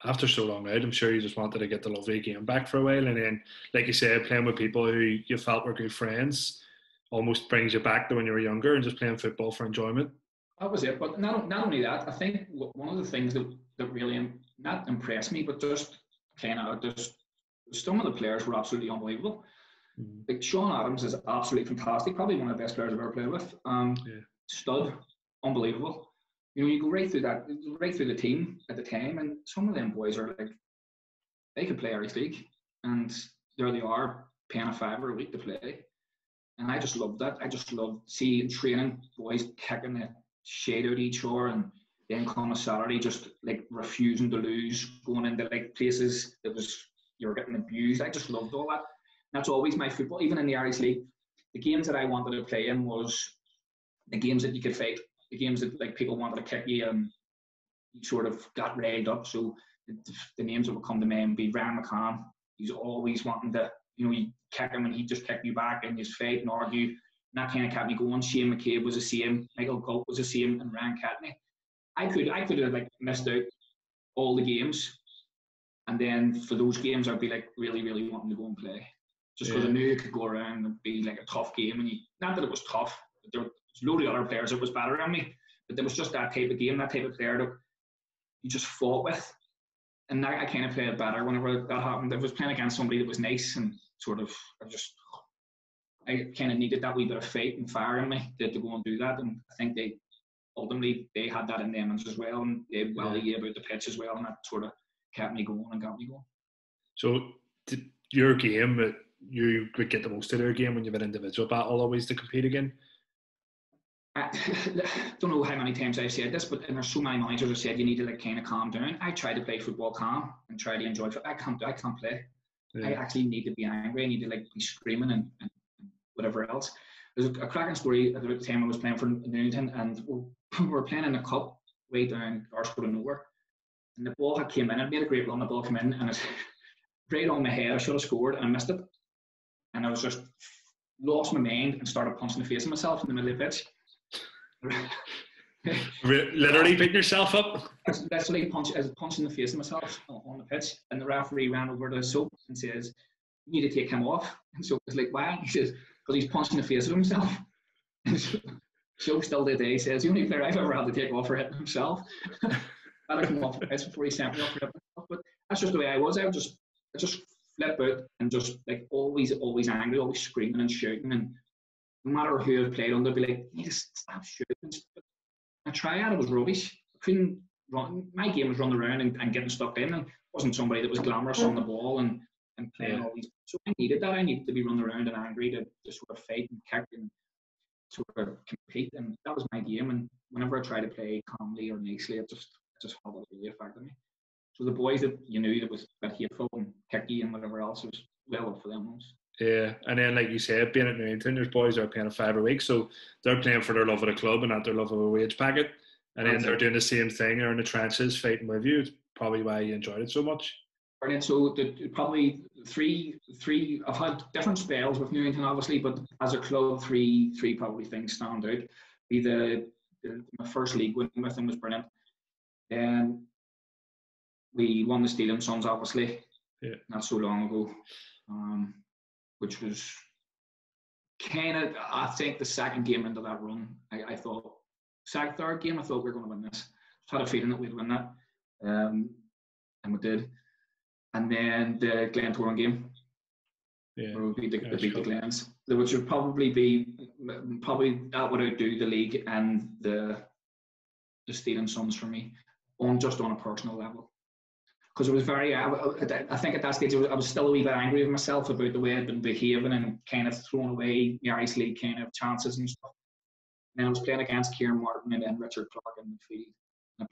After so long out, I'm sure you just wanted to get the lovely game back for a while. And then, like you said, playing with people who you felt were good friends almost brings you back to when you were younger and just playing football for enjoyment. That was it. But not only that, I think one of the things that really not impressed me, but just kind of just some of the players were absolutely unbelievable. Mm-hmm. Like Sean Adams is absolutely fantastic, probably one of the best players I've ever played with. Stud, unbelievable. You know, you go right through the team at the time, and some of them boys are like, they could play Irish League, and there they are paying $5 a week to play. And I just loved that. I just loved seeing training boys kicking the shade out each other, and then come a Saturday just like refusing to lose, going into like places that you were getting abused. I just loved all that. And that's always my football. Even in the Irish League, the games that I wanted to play in was the games that you could fight, the games that like people wanted to kick you, and you sort of got railed up. So the names that would come to mind would be Ryan McCann. He's always wanting to, you kick him and he'd just kick you back, and you fight and argue. And that kind of kept me going. Shane McCabe was the same. Michael Gulp was the same, and Ryan Catney. I could have like missed out all the games, and then for those games I'd be like really, really wanting to go and play, just because I knew it could go around and be like a tough game. And not that it was tough, but there was a load of other players that was better than me, but there was just that type of game, that type of player that you just fought with. And I kind of played better whenever that happened. I was playing against somebody that was nice, and sort of I kind of needed that wee bit of fight and fire in me to go and do that. And I think they had that in them as well, and they about the pitch as well, and that sort of kept me going and got me going. So your game, you would get the most out of your game when you have an individual battle always to compete again? I don't know how many times I've said this, but there's so many managers have said you need to like kind of calm down. I try to play football calm and try to enjoy it. I can't play. Yeah. I actually need to be angry. I need to like be screaming and whatever else. There's a cracking story at the time I was playing for Newington, and we were playing in a cup way down our sort of nowhere. And the ball had came in, and made a great run. The ball came in, and it's right on my head. I should have scored, and I missed it. And I was just lost my mind and started punching the face of myself in the middle of the pitch. Literally beating yourself up? I was literally punching the face of myself on the pitch, and the referee ran over to Soap and says, "You need to take him off." And Soap was like, "Why?" He says, "Because he's punching the face of himself." And Soap still today he says, "The only player I've ever had to take off for hitting himself." I had to come off the pitch before he sent me off for hitting himself. But that's just the way I was. I just flip out and just like always angry, always screaming and shouting, and no matter who I've played on, they'd be like, "You just stop shooting." I tried, it was rubbish. I couldn't run. My game was running around and getting stuck in, and wasn't somebody that was glamorous on the ball and playing all these. So I needed that. I needed to be running around and angry to sort of fight and kick and sort of compete, and that was my game. And whenever I tried to play calmly or nicely, it just felt it really affected me. So the boys that you knew that was a bit hateful and kicky and whatever else, it was well up for them ones. Yeah, and then like you said, being at Newington, there's boys that are paying a £5 a week, so they're playing for their love of the club and not their love of a wage packet. And then they're doing the same thing. They're in the trenches fighting with you. It's probably why you enjoyed it so much. Brilliant. So probably three. I've had different spells with Newington, obviously, but as a club, three probably things stand out. My first league win with them was brilliant. Then we won the Steel and Sons, obviously, not so long ago, which was kind of, I think, the second game into that run. I thought, third game, I thought we were going to win this. Just had a feeling that we'd win that, and we did. And then the Glentoran game, where we beat the Glens, which would probably that would outdo the league and the Steel and Sons for me, just on a personal level. Because it was very, I think at that stage I was still a wee bit angry with myself about the way I'd been behaving and kind of throwing away the Irish League kind of chances and stuff. And I was playing against Kieran Martin and then Richard Clark in the field. I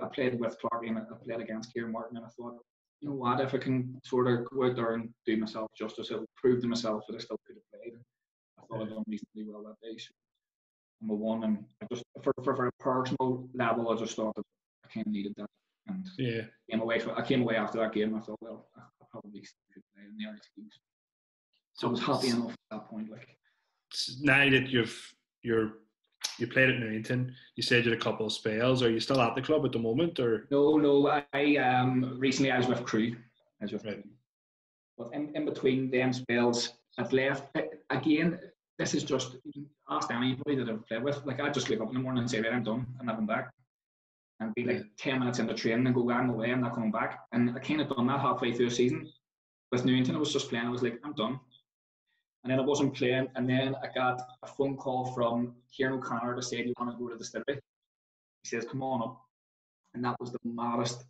played with Clark and I played against Kieran Martin, and I thought, you know what, if I can sort of go out there and do myself justice, it'll prove to myself that I still could have played. I thought I'd done reasonably well that day. So I won, and I just, for a personal level, I just thought that I kind of needed that. And I came away after that game. I thought, well, I probably could play in the Irish Leagues. So I was happy enough at that point. Like, now that you played at Newington, you said you had a couple of spells. Are you still at the club at the moment, or? No. I recently I was with Crew. Crew. But in between them spells, I've left again. This is just ask anybody that I've played with. Like, I just wake up in the morning and say, right, I'm done, I'm never back. And be like 10 minutes into training and go, I'm away, I'm not coming back. And I kind of done that halfway through the season. With Newington, I was just playing, I was like, I'm done. And then I wasn't playing, and then I got a phone call from Kieran O'Connor to say, do you want to go to the Stibby? He says, come on up. And that was the maddest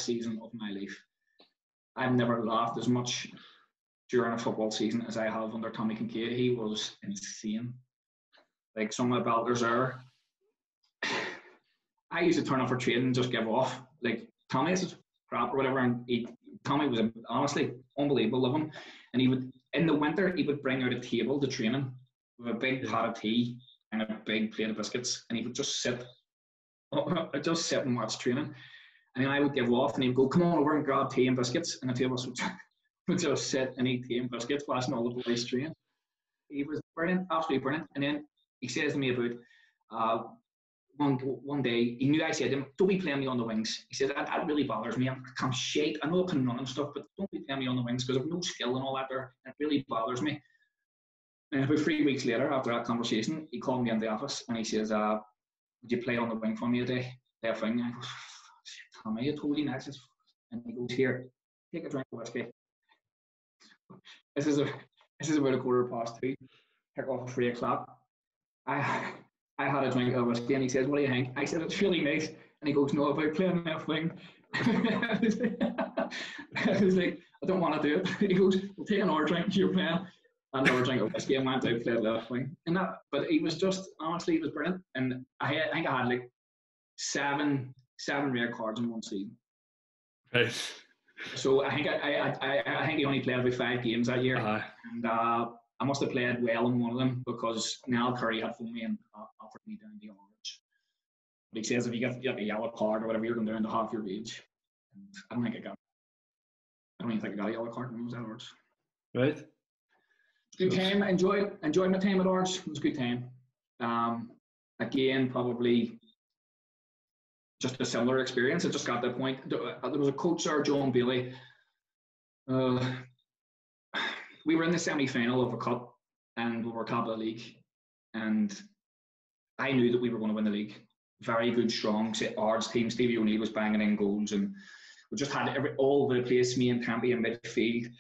season of my life. I've never laughed as much during a football season as I have under Tommy Kincaid. He was insane. Like, some of the belters are. I used to turn up for training and just give off. Like, Tommy is crap or whatever, and Tommy was honestly unbelievable of him. And he would, in the winter, he would bring out a table to training with a big pot of tea and a big plate of biscuits, and he would just sit and watch training. And then I would give off, and he would go, come on over and grab tea and biscuits, and the two of us would just sit and eat tea and biscuits, watching all the boys train. He was brilliant, absolutely brilliant. And then he says to me about one day, he knew I said to him, don't be playing me on the wings. He said, that really bothers me. I'm shite. I know I can run and stuff, but don't be playing me on the wings because I've no skill and all that there. It really bothers me. And about 3 weeks later, after that conversation, he called me in the office and he says, would you play on the wing for me today? Play a thing. I go, Tommy, I told you next. And he goes, here, take a drink of whiskey. This is about 2:15. Kick off at 3 o'clock. I had a drink of whiskey and he says, what do you think? I said, it's really nice. And he goes, no, about playing that thing. I was like, I don't want to do it. He goes, we'll take another drink, you're playing. Another drink of whiskey and went out and played left wing. But he was just, honestly, he was brilliant. And I think I had like seven red cards in one season. Right. So I think he only played about 5 games that year. And I must have played well in one of them because Niall Curry had phoned me and offered me down the orange. But he says if you get a yellow card or whatever, you're going down to half your wage. And I don't even think I got a yellow card when I was at Ards. Right. Good time. Enjoyed my time at Ards. It was a good time. again, probably just a similar experience. I just got to the point. There was a coach there, John Bailey. We were in the semi-final of a cup, and we were top of the league. And I knew that we were going to win the league. Very good, strong Ards team. Stevie O'Neill was banging in goals, and we just had all over the place. Me and Campy in midfield,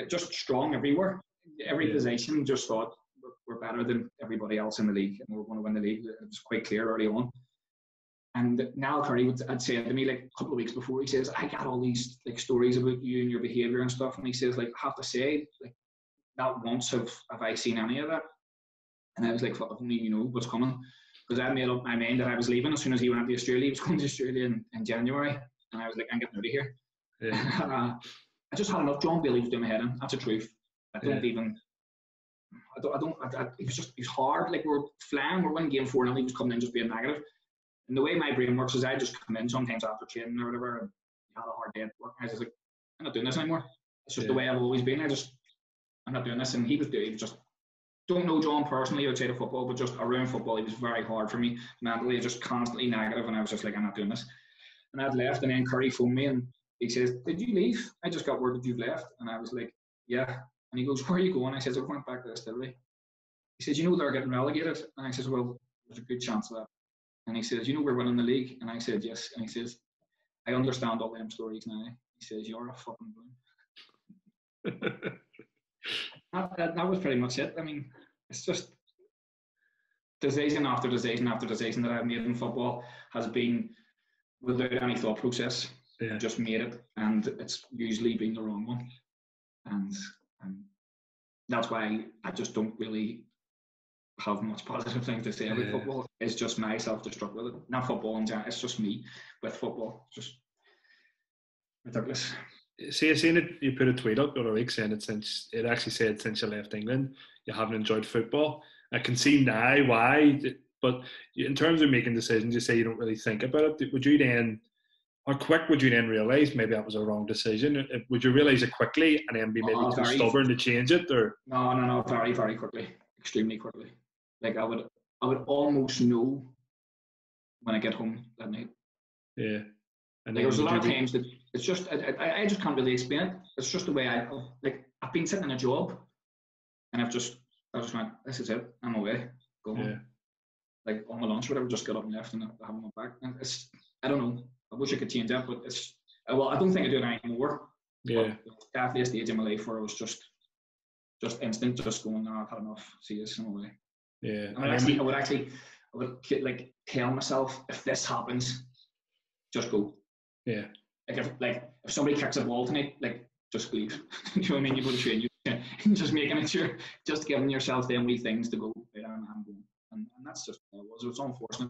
just strong everywhere. Every position, just thought we're better than everybody else in the league, and we were going to win the league. It was quite clear early on. And Niall Curry had said to me like a couple of weeks before, he says, I got all these like stories about you and your behaviour and stuff. And he says, like, I have to say, like, not once have I seen any of that. And I was like, if only you know what's coming. Because I made up my mind that I was leaving as soon as he went to Australia. He was going to Australia in January. And I was like, I'm getting out of here. Yeah. I just had enough. John Bailey was doing my head in. That's the truth. It was hard. Like, we're flying, we're winning game 4-0. He was coming in just being negative. And the way my brain works is I just come in sometimes after training or whatever, and you had a hard day at work. I was just like, I'm not doing this anymore. It's just the way I've always been. I'm not doing this. And he was just, don't know John personally outside of football, but just around football, he was very hard for me mentally, just constantly negative. And I was just like, I'm not doing this. And I'd left, and then Curry phoned me and he says, did you leave? I just got word that you've left. And I was like, yeah. And he goes, where are you going? I says, I went back to Distillery. He says, you know they're getting relegated? And I says, well, there's a good chance of that. And he says, you know we're winning the league? And I said, yes. And he says, I understand all them stories now. He says, you're a fucking balloon. that was pretty much it. I mean, it's just decision after decision after decision that I've made in football has been without any thought process. Yeah. Just made it, and it's usually been the wrong one. And that's why I just don't really have much positive things to say about football. It's just my self-destruct with it. Not football in general, it's just me with football. Just ridiculous. See, I seen it, you put a tweet up the other week saying since you left England, you haven't enjoyed football. I can see now why, but in terms of making decisions, you say you don't really think about it. How quick would you then realise maybe that was a wrong decision? Would you realise it quickly and then be maybe too stubborn to change it? Or No, very, very quickly. Extremely quickly. Like I would almost know when I get home that night. Yeah. And there's a lot of times that it's just I just can't really explain it. It's just the way I've been sitting in a job and I just went, this is it, I'm away. Go home. Like on my lunch, whatever, just got up and left and I haven't went back. And I don't know. I wish I could change that, but I don't think I do it anymore. Yeah. But definitely a stage in my life where I was just instant, just going, no, I've had enough. See this, I'm away. Yeah. I would like tell myself, if this happens, just go. Yeah. Like if somebody kicks a ball tonight, like just leave. You know what I mean? You go to train, you just making it sure, just giving yourself them wee things to go. Right, I'm going, and that's just what it was. It was unfortunate,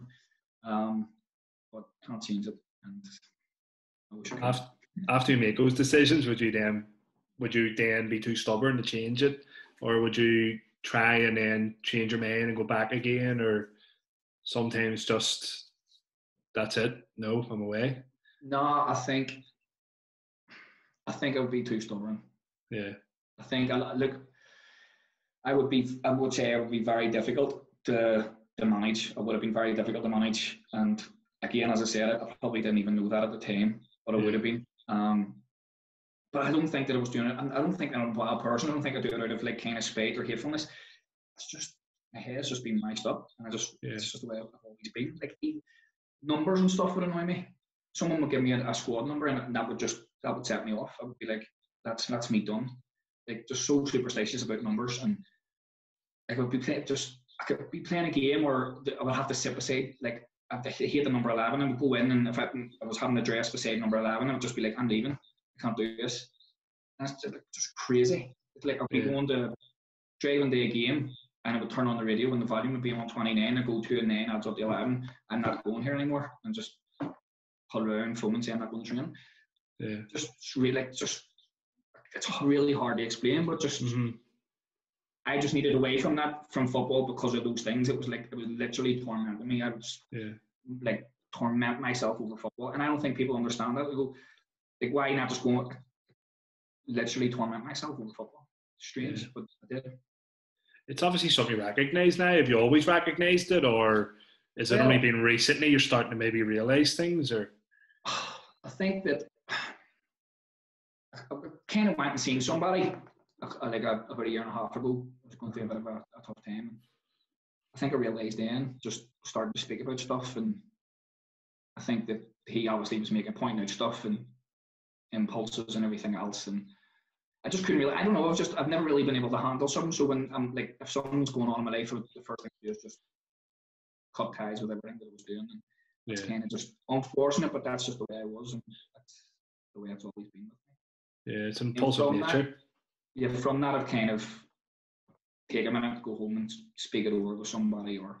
but can't change it. And I wish I could. After you make those decisions, would you then be too stubborn to change it, or would you try and then change your mind and go back again, or sometimes just that's it? No, I'm away. No, I think I would be too stubborn. Yeah. I think I would say it would be very difficult to manage. It would have been very difficult to manage. And again, as I said, I probably didn't even know that at the time, but it would have been. But I don't think that I was doing it. And I don't think I'm a bad person. I don't think I do it out of like kind of spite or hatefulness. It's just my head's just been mashed up, and it's just the way I've always been. Like numbers and stuff would annoy me. Someone would give me a squad number, and that would set me off. I would be like, that's me done. Like just so superstitious about numbers, and I could be playing a game where I would have to sit beside, like I hate the number 11, and would go in, and if I was having a dress beside number 11, I would just be like, I'm leaving. I can't do this. And that's just crazy. It's like I'd be going to driving to a game, and I would turn on the radio, and the volume would be on 29. I go to a 9, adds up to 11. I'm not going here anymore, and just pull around, phone and say I'm not going to train. Yeah. It's really hard to explain, but I just needed away from football because of those things. It was literally tormenting me. I was like torment myself over football, and I don't think people understand that. They go, like, why not just go literally torment myself over football? Strange, but I did. It's obviously something you recognise now. Have you always recognised it, or Is it only Well, been recently you're starting to maybe realise things, or? I think that I kind of went and seen somebody like about a year and a half ago. I was going through a bit of a tough time. I think I realised then, just started to speak about stuff, and I think that he obviously was pointing out stuff and impulses and everything else, and I just couldn't really. I don't know. I've never really been able to handle something. So when I'm like, if something's going on in my life, the first thing I do is just cut ties with everything that I was doing. And it's kind of just unfortunate, but that's just the way I was, and that's the way it's always been with me. Yeah, it's impulsive nature. From that, I've kind of take a minute, go home and speak it over with somebody, or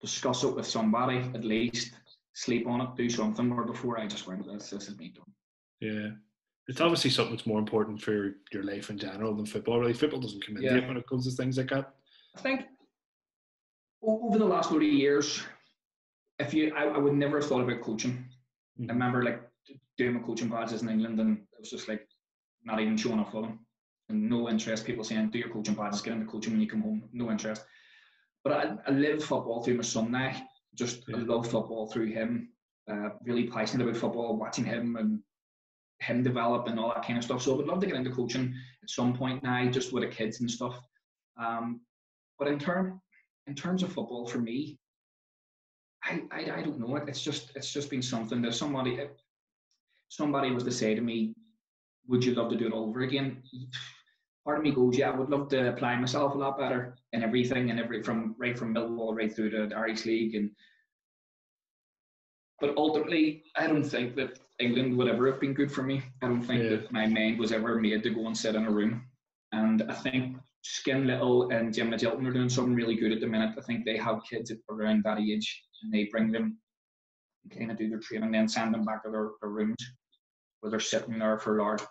discuss it with somebody at least, sleep on it, do something. Where before I just went, this is me done. Yeah. It's obviously something that's more important for your life in general than football. Really, football doesn't come into it when it comes to things like that. I think over the last 30 years, I would never have thought about coaching. I remember like doing my coaching badges in England, and it was just like not even showing up for them, and no interest. People saying, "Do your coaching badges, get into coaching when you come home." No interest. But I live football through my son now. I love football through him. Really passionate about football, watching him and him develop and all that kind of stuff. So I would love to get into coaching at some point now, just with the kids and stuff. But in terms of football, for me, I don't know. It's just been something that somebody was to say to me, "Would you love to do it over again?" Part of me goes, "Yeah, I would love to apply myself a lot better in everything, and from Millwall right through to the Irish League." But ultimately, I don't think that England would ever have been good for me. I don't think that my mind was ever made to go and sit in a room. And I think Skin Little and Jim Magilton are doing something really good at the minute. I think they have kids around that age, and they bring them and kind of do their training, then send them back to their rooms where they're sitting there for large,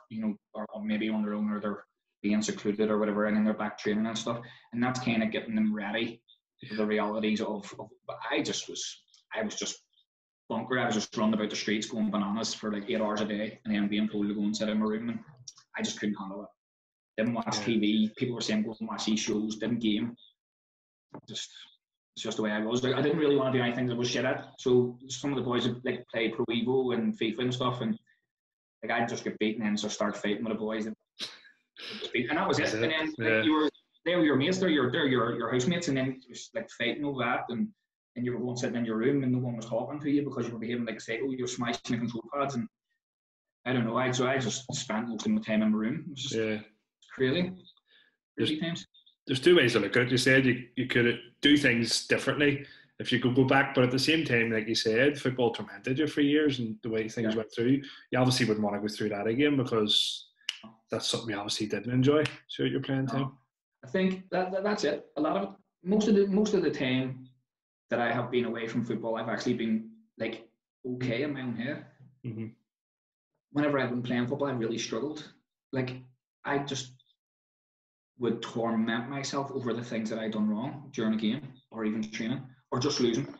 or maybe on their own, or they're being secluded or whatever, and then they're back training and stuff. And that's kind of getting them ready for the realities of but I was just bunker. I was just running about the streets going bananas for like 8 hours a day, and then being told to go and sit in my room, and I just couldn't handle it. Didn't watch TV. People were saying go and watch these shows. Didn't game. It's just the way I was. I didn't really want to do anything that was shit at. So some of the boys would like play Pro Evo and FIFA and stuff, and like I'd just get beaten and then start fighting with the boys, and that was it. And then like, they were your mates, they're your housemates, and then you was like fighting over that, and you were going sitting in your room and no one was talking to you because you were behaving like a psycho. You were smashing the control pads, and I don't know. I just spent most of my time in my room. It was just crazy times. There's two ways to look at it. You said you could do things differently if you could go back, but at the same time, like you said, football tormented you for years, and the way things went through, you obviously wouldn't want to go through that again, because that's something you obviously didn't enjoy throughout your playing time. I think that's it. A lot of it, most of the time that I have been away from football, I've actually been like okay in my own head. Mm-hmm. Whenever I've been playing football, I really struggled. Like I just would torment myself over the things that I'd done wrong during a game, or even training, or just losing.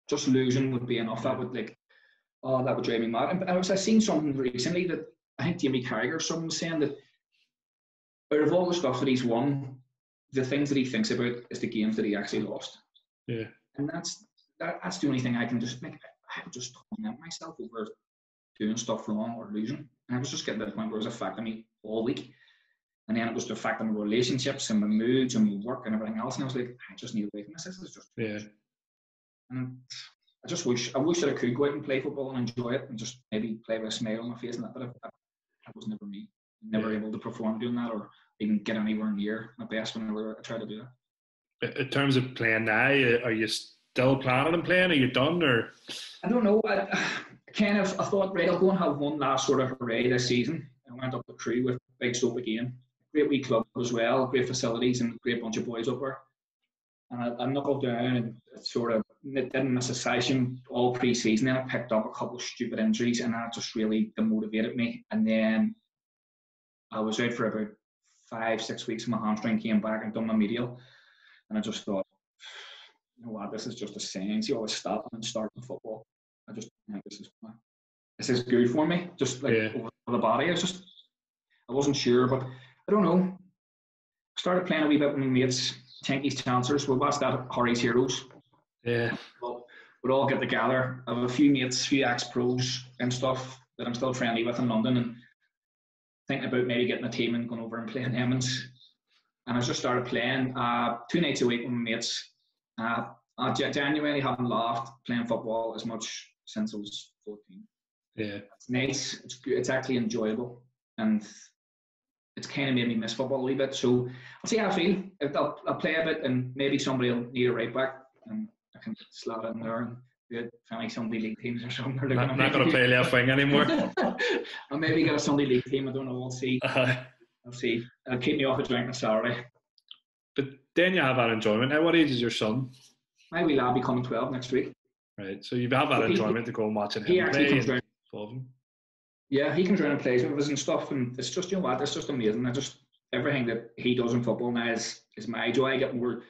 Just losing would be enough. That would that would drive me mad. And I seen something recently that I think Jamie Carragher or someone was saying that out of all the stuff that he's won, the things that he thinks about is the games that he actually lost. Yeah. And that's the only thing I can just make. I would just torment myself over doing stuff wrong or losing. And I was just getting to the point where it was affecting me all week. And then it was affecting my relationships and my moods and my work and everything else. And I was like, I just need away from this. This is just And I wish that I could go out and play football and enjoy it and just maybe play with a smile on my face and that. But that was never me. Never able to perform doing that, or even get anywhere near my best whenever I try to do that. In terms of playing now, are you still planning on playing? Are you done, or? I don't know. I thought, right, I'll go and have one last sort of hooray this season. I went up the Crew with Big Soap again. Great wee club as well, great facilities and great bunch of boys up there. And I knuckled down and sort of didn't miss a session all pre-season. Then I picked up a couple of stupid injuries, and that just really demotivated me. And then I was out for about 5-6 weeks. My hamstring came back and done my medial. And I just thought, you know what, this is just a science. You always stop and start in football. I just think this is good for me. Just like over the body. I wasn't sure, but I don't know. I started playing a wee bit with my mates, Tinky's Chancers. We watched that Harry's Heroes. Yeah. But we'd all get together. I have a few mates, few ex-pros and stuff that I'm still friendly with in London, and thinking about maybe getting a team and going over and playing Emmons. And I just started playing 2 nights a week with my mates. I genuinely haven't laughed playing football as much since I was 14. Yeah. It's nice. It's actually enjoyable, and it's kind of made me miss football a wee bit. So I'll see how I feel. If I'll play a bit, and maybe somebody will need a right back, and I can slot in there and do it. Like Sunday league teams or something. Not going to play left wing anymore. I'll maybe get a Sunday league team. I don't know. We'll see. I'll see. It'll keep me off a drink on Saturday. But then you have that enjoyment. Now, what age is your son? My wee lad becoming 12 next week. Right. So you have that enjoyment to go and watching him he actually play. Comes round. Yeah, he comes around and plays with us and stuff, and it's just, you know what, it's just amazing. Everything that he does in football now is my joy. I get more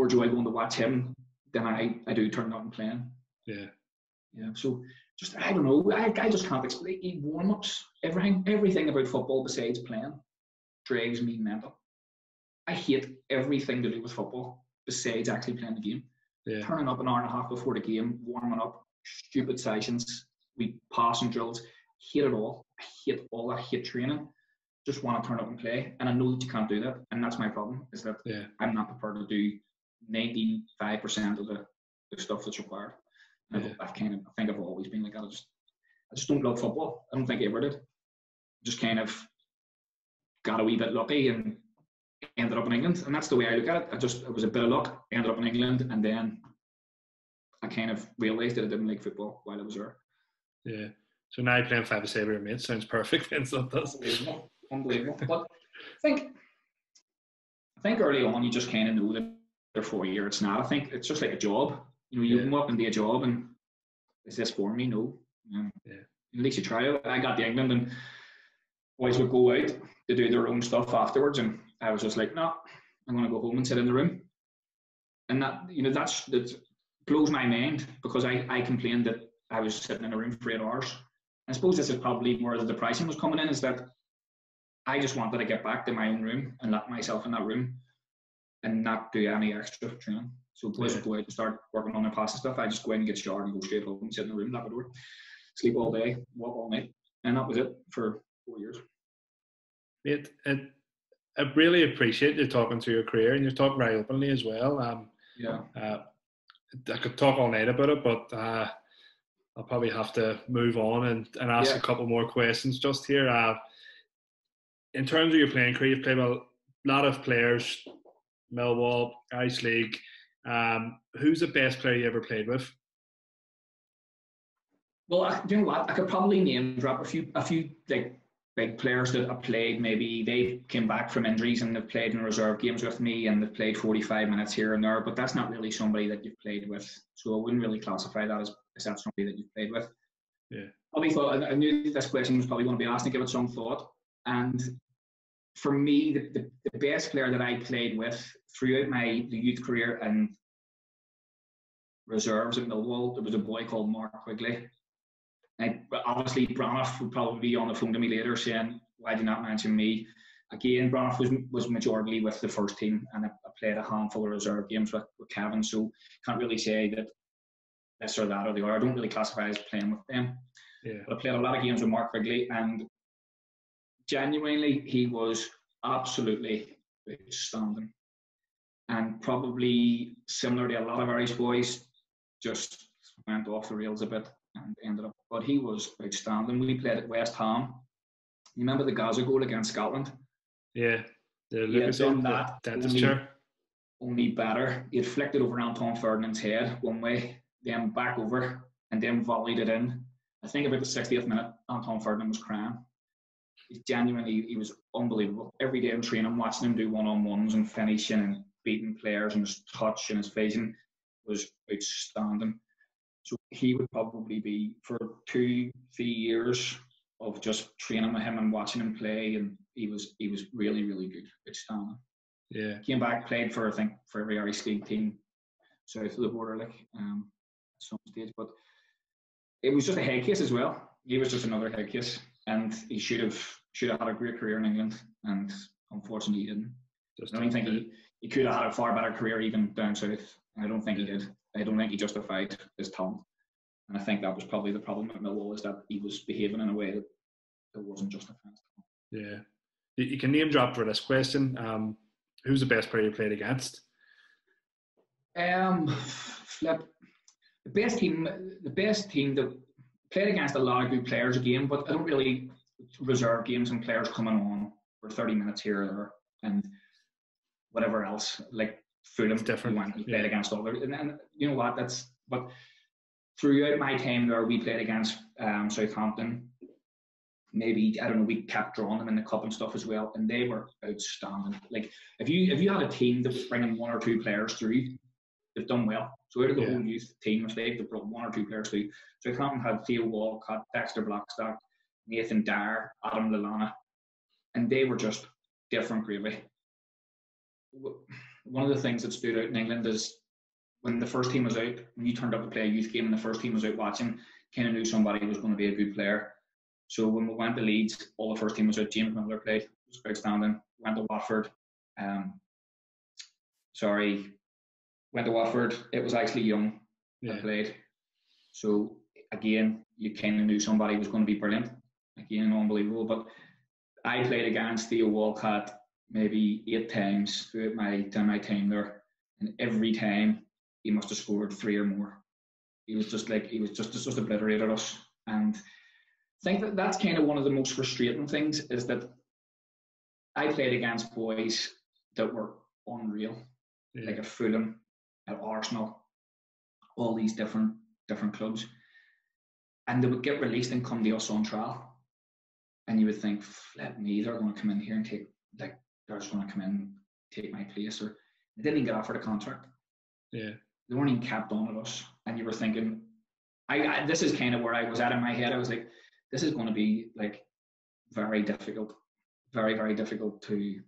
joy going to watch him than I do turning up and playing. Yeah. Yeah. So just, I don't know. I just can't explain. Warm-ups, everything about football besides playing drives me mental. I hate everything to do with football besides actually playing the game. Yeah. Turning up an hour and a half before the game, warming up, stupid sessions, passing drills. Hate it all. I hate all that. I hate training. Just want to turn up and play. And I know that you can't do that. And that's my problem, is that I'm not prepared to do 95% of the stuff that's required. And I think I've always been like that. I just don't love football. I don't think I ever did. Just kind of got a wee bit lucky and ended up in England. And that's the way I look at it. It was a bit of luck. Ended up in England, and then I kind of realised that I didn't like football while I was there. Yeah. So now you're playing 5-a-side with your mates. Sounds perfect. And so it does. Unbelievable. But I think early on you just kind of know that they're 4 years. It's not. I think it's just like a job. You know, you can walk into a job and is this for me? No. At least you try it. I got to England and boys would go out to do their own stuff afterwards, and I was just like, no, I'm going to go home and sit in the room. And that blows my mind, because I complained that I was sitting in a room for 8 hours. I suppose this is probably where the depression was coming in, is that I just wanted to get back to my own room and lock myself in that room and not do any extra training. So boys would go out and start working on their passing stuff. I just go in and get showered and go straight home and sit in the room, lock the door, sleep all day, walk all night. And that was it for 4 years. I really appreciate you talking through your career, and you're talking very openly as well. I could talk all night about it, but I'll probably have to move on and ask a couple more questions just here. In terms of your playing career, you've played with a lot of players, Millwall, Irish League. Who's the best player you ever played with? Well, you know what? I could probably name drop a few like big players that I played. Maybe they came back from injuries and they've played in reserve games with me, and they've played 45 minutes here and there. But that's not really somebody that you've played with, so I wouldn't really classify that as that somebody that you've played with. Yeah. I knew this question was probably going to be asked, and give it some thought. And for me, the best player that I played with throughout the youth career and reserves at Millwall, there was a boy called Mark Quigley. Obviously, Braniff would probably be on the phone to me later saying, why did you not mention me? Again, Braniff was majorly with the first team, and I played a handful of reserve games with Kevin, so can't really say that this or that or the other. I don't really classify as playing with them. Yeah. But I played a lot of games with Mark Quigley, and genuinely, he was absolutely outstanding. And probably similar to a lot of Irish boys, just went off the rails a bit and ended up. But he was outstanding. We played at West Ham. You remember the Gaza goal against Scotland? Yeah. He had done that only better. He had flicked it over Anton Ferdinand's head one way, then back over, and then volleyed it in. I think about the 60th minute, Anton Ferdinand was crying. He was unbelievable. Every day in training, watching him do one-on-ones and finishing and beating players, and his touch and his vision was outstanding. So he would probably be, for 2-3 years of just training with him and watching him play, and he was really, really good. Outstanding. Yeah. Came back, played for every Irish League team south of the border, at some stage. But it was just a head case as well. He was just another head case, and he should have had a great career in England, and unfortunately he didn't. I don't think he could have had a far better career even down south. And I don't think he did. I don't think he justified his talent. And I think that was probably the problem with Millwall, is that he was behaving in a way that wasn't justified. Yeah. You can name drop for this question. Who's the best player you played against? Flip. The best team that played against a lot of good players again, but I don't really reserve games and players coming on for 30 minutes here or there and whatever else. Like Fulham, we played against others. And you know what? But throughout my time there, we played against Southampton. Maybe, I don't know, we kept drawing them in the cup and stuff as well, and they were outstanding. Like, if you had a team that was bringing one or two players through, they've done well. So out of the whole youth team, if they've brought one or two players through, Southampton had Theo Walcott, Dexter Blackstock, Nathan Dyer, Adam Lallana, and they were just different gravy. One of the things that stood out in England is when the first team was out, when you turned up to play a youth game and the first team was out watching, kind of knew somebody was going to be a good player. So when we went to Leeds, all the first team was out. James Miller played. It was outstanding. Went to Watford. It was actually Young that played. So again, you kind of knew somebody was going to be brilliant. Again, unbelievable. But I played against Theo Walcott maybe 8 times throughout my time there, and every time he must have scored 3 or more. He was just obliterated us. And I think that's kind of one of the most frustrating things, is that I played against boys that were unreal, like at Fulham, at Arsenal, all these different clubs, and they would get released and come to us on trial, and you would think, flip me, they're going to come in here and they're just going to come in and take my place, or they didn't even get offered a contract. Yeah, they weren't even kept on at us, and you were thinking, I this is kind of where I was at in my head. I was like, this is going to be like very difficult, very, very difficult to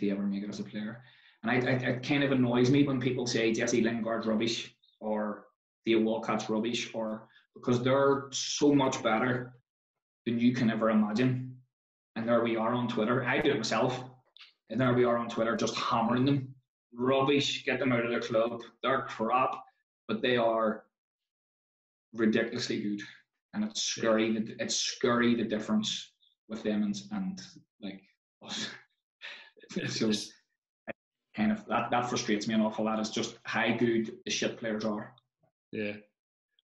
ever make it as a player. And it kind of annoys me when people say Jesse Lingard's rubbish or Theo Walcott's rubbish, or because they're so much better than you can ever imagine. And there we are on Twitter. I do it myself. And there we are on Twitter just hammering them. Rubbish, get them out of their club. They're crap, but they are ridiculously good. And it's scary. It's scary, the difference with them and like us. So kind of that frustrates me an awful lot. It's just how good the shit players are. Yeah,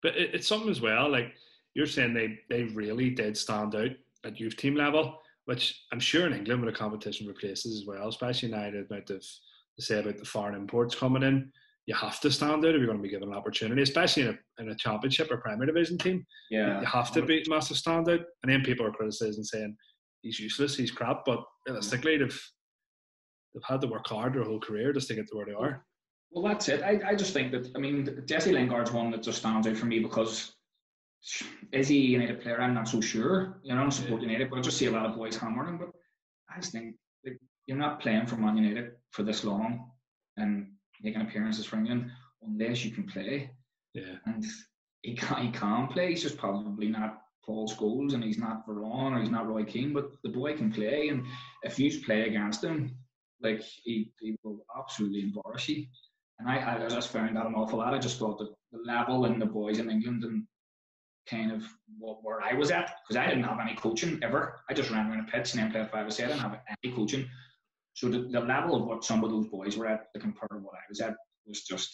but it's something as well. Like you're saying, they really did stand out at youth team level, which I'm sure in England with a competition for places as well, especially now the amount of say about the foreign imports coming in. You have to stand out if you're going to be given an opportunity, especially in a championship or Premier Division team. Yeah, you have to be massive standout. And then people are criticising, saying he's useless, he's crap. But realistically, they've had to work hard their whole career just to get to where they are. Well, that's it. I just think that, I mean, Jesse Lingard's one that just stands out for me because is he a United player? I'm not so sure. You know, I'm supporting United, but I just see a lot of boys hammering him. But I just think like, you're not playing for Man United for this long and making appearances for England unless you can play. Yeah. And he can play. He's just probably not Paul Scholes and he's not Varane or he's not Roy Keane, but the boy can play. And if you play against him, like he will absolutely embarrass you. And I just found that an awful lot. I just thought that the level and the boys in England and kind of where I was at, because I didn't have any coaching ever. I just ran around a pitch and then played 5-a-side. I didn't have any coaching. So the level of what some of those boys were at compared to what I was at was just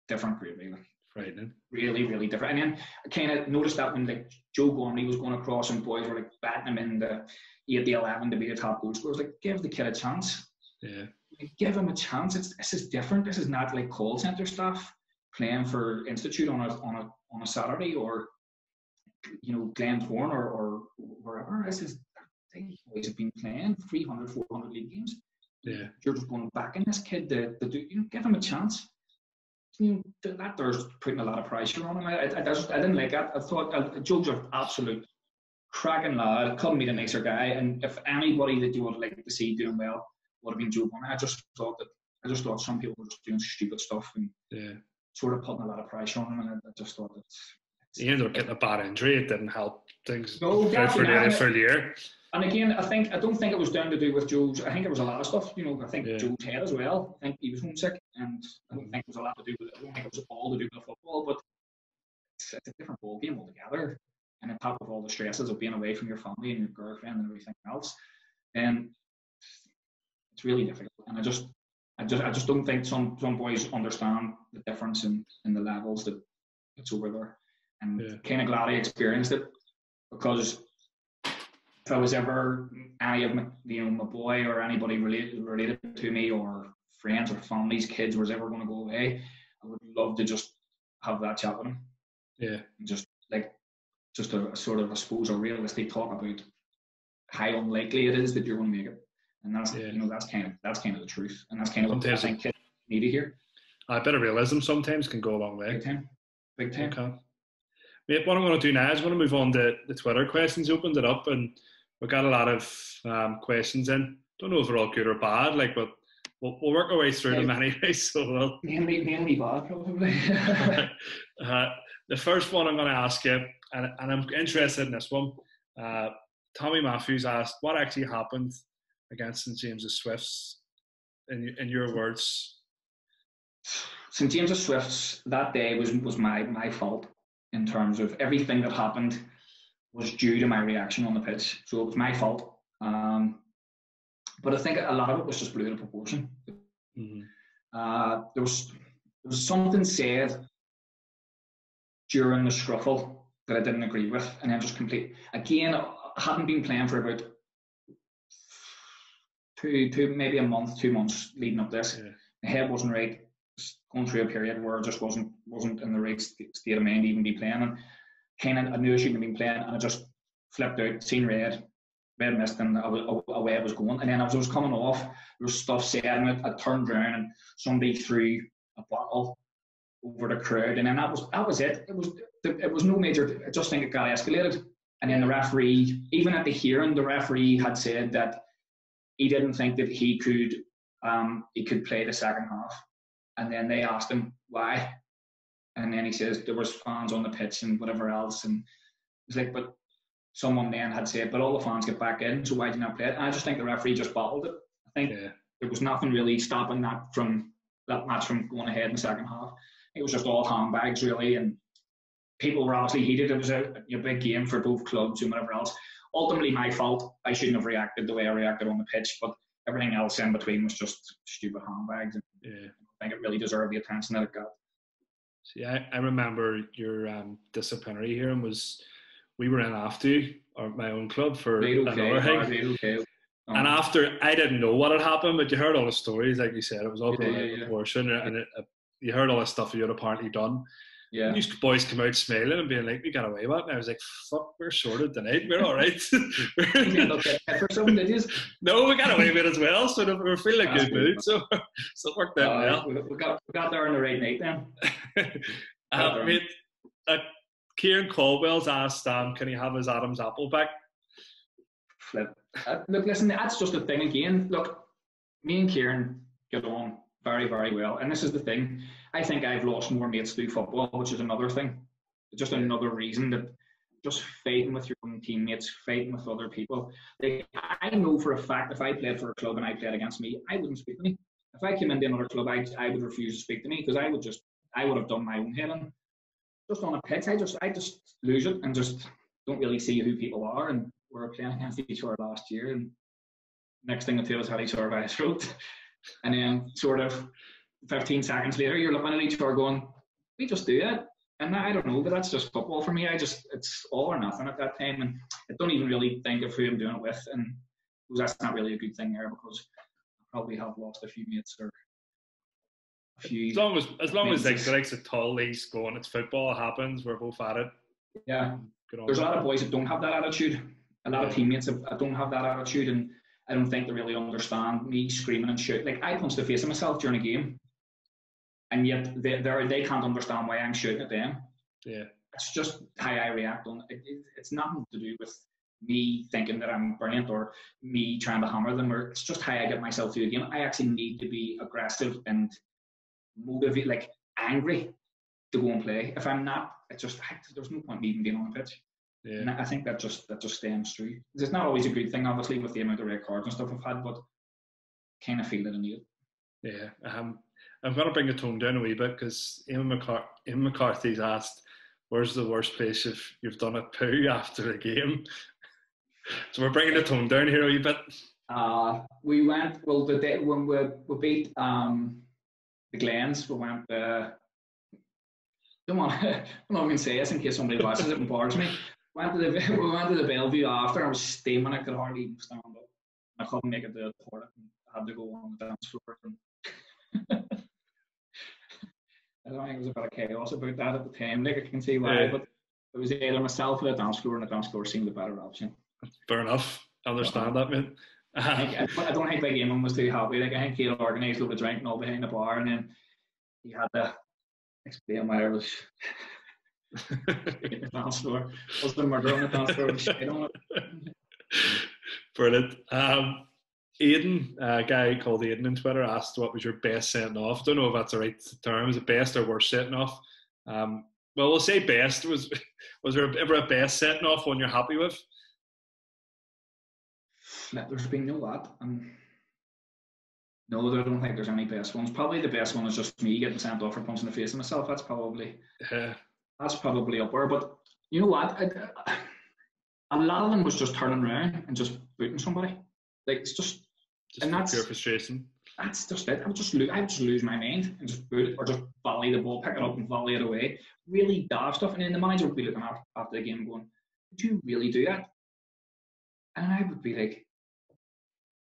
different, really. Frightening. Really, really different. And then I kind of noticed that when like Joe Gormley was going across and boys were like batting him in the 8-11 to be the top goal scorer. I was like, give the kid a chance. Yeah. Like, give him a chance. This is different. This is not like call centre stuff playing for Institute on a Saturday or Glentoran or wherever. This is these boys have been playing 300, 400 league games. Yeah. You're just going back in this kid to do, give him a chance. That there's putting a lot of pressure on him. I didn't like that. I thought Joe's an absolute cracking lad. Couldn't be a nicer guy. And if anybody that you would like to see doing well would have been Joe Gormley. I just thought some people were just doing stupid stuff and sort of putting a lot of pressure on him. And I just thought that he ended up getting a bad injury. It didn't help things for the year. And again, I don't think it was down to do with Joe's. I think it was a lot of stuff. You know, I think Joe's head as well. I think he was homesick, and I don't think it was a lot to do with. I don't think it was all to do with football, but it's a different ball game altogether. And on top of all the stresses of being away from your family and your girlfriend and everything else, and it's really difficult. And I just don't think some boys understand the difference in the levels that it's over there. And kind of glad I experienced it, because if I was ever any of my boy or anybody related to me, or friends or families, kids was ever going to go away, I would love to just have that chat with them. Yeah. And just a sort of, I suppose, a realistic talk about how unlikely it is that you're going to make it. And that's that's kind of the truth, and that's kind of what I think kids need to hear. A bit of realism sometimes can go a long way. Big time. Okay. Mate, what I'm going to do now is I'm going to move on to the Twitter questions. Opened it up, and we got a lot of questions in. Don't know if they're all good or bad, but we'll work our way through them anyway. So we'll mainly bad, probably. The first one I'm going to ask you, and I'm interested in this one. Tommy Matthews asked, what actually happened against St James's Swifts, in your words? St James's Swifts that day was my fault, in terms of everything that happened was due to my reaction on the pitch. So it was my fault. But I think a lot of it was just blew out of proportion. Mm-hmm. There was something said during the scruffle that I didn't agree with, and then just complete. Again, I hadn't been playing for about maybe a month, 2 months leading up to this. Yeah. My head wasn't right. Just going through a period where I just wasn't in the right state of mind to even be playing, and kind of I knew I shouldn't have been playing, and I just flipped out, seen red mist, and away I was going. And then as I was coming off, there was stuff said, and I turned around and somebody threw a bottle over the crowd, and then that was it. It was no major. I just think it got escalated. And then the referee, even at the hearing, the referee had said that he didn't think that he could play the second half. And then they asked him why, and then he says there was fans on the pitch and whatever else, and it's like, but someone then had said, but all the fans get back in, so why did you not play it? And I just think the referee just bottled it. I think there was nothing really stopping that match from going ahead in the second half. It was just all handbags really, and people were obviously heated. It was a big game for both clubs and whatever else. Ultimately, my fault. I shouldn't have reacted the way I reacted on the pitch, but everything else in between was just stupid handbags. And I think it really deserved the attention that it got. See, I remember your disciplinary hearing was, we were in after, or my own club, for another thing. And after, I didn't know what had happened, but you heard all the stories, like you said, it was all blown out of proportion, and you heard all the stuff you had apparently done. Yeah. These boys come out smiling and being like, we got away with it. And I was like, fuck, we're sorted tonight. We're all right. For some, did you? No, we got away with it as well. So we're feeling a good mood. So it worked out well. We got there on the right night then. Kieran Caldwell's asked, can he have his Adam's apple back? Flip. Look, listen, that's just a thing again. Look, me and Kieran get on very, very well. And this is the thing. I think I've lost more mates through football, which is another thing. Just another reason that just fighting with your own teammates, fighting with other people. Like, I know for a fact if I played for a club and I played against me, I wouldn't speak to me. If I came into another club, I would refuse to speak to me, because I would have done my own head in. Just on a pitch, I just lose it and just don't really see who people are. And we were playing against each other last year, and next thing I tell is how each other by his throat. And then sort of 15 seconds later, you're looking at each other going, we just do it. And I don't know, but that's just football for me. It's all or nothing at that time. And I don't even really think of who I'm doing it with. And that's not really a good thing there, because I probably have lost a few mates or a few. As long as the likes of Tully's going, it's football, it happens, we're both at it. Yeah. There's a lot of boys that don't have that attitude. A lot of teammates that don't have that attitude. And I don't think they really understand me screaming and shouting. Like, I punch the face of myself during a game, and yet they can't understand why I'm shooting at them. Yeah, it's just how I react on it. It's nothing to do with me thinking that I'm brilliant or me trying to hammer them, or it's just how I get myself through the game. I actually need to be aggressive and motivated, like angry, to go and play. If I'm not, there's no point in even being on the pitch. Yeah. And I think that just stems through. It's not always a good thing, obviously, with the amount of red cards and stuff I've had, but kind of feel that I need it. Yeah. I'm going to bring the tone down a wee bit because Ian McCarthy's asked, "Where's the worst place you've done a poo after the game?" So we're bringing the tone down here a wee bit. We went the day when we beat the Glens. We went. I'm not going to say this in case somebody watches it and bars me. We went to the Bellevue after. I was steaming. I could hardly even stand up. I couldn't make it to the toilet. I had to go on the dance floor. I don't think there was a bit of chaos about that at the time. Like, I can see why, but it was either myself or the dance floor, and the dance floor seemed the better option. Fair enough. I understand that, man. I don't think the game was too happy. Like, I think he had organised a little bit of drinking all behind the bar, and then he had to explain why I was in the dance floor. Was the murder on the dance floor with shit on it? Brilliant. Aidan, a guy called Aidan on Twitter, asked what was your best sending off. Don't know if that's the right term. Is it best or worst sending off? Well, we'll say best. Was there ever a best sending off one you're happy with? There's been no that. No, I don't think there's any best ones. Probably the best one is just me getting sent off for punching the face of myself. That's probably up there. But you know what? A lot of them was just turning around and just booting somebody. Like, it's just and that's pure frustration. That's just it. I would just lose my mind and just boot it, or just volley the ball, pick it up and volley it away. Really daft stuff. And then the manager would be looking after the game going, "Did you really do that?" And I would be like,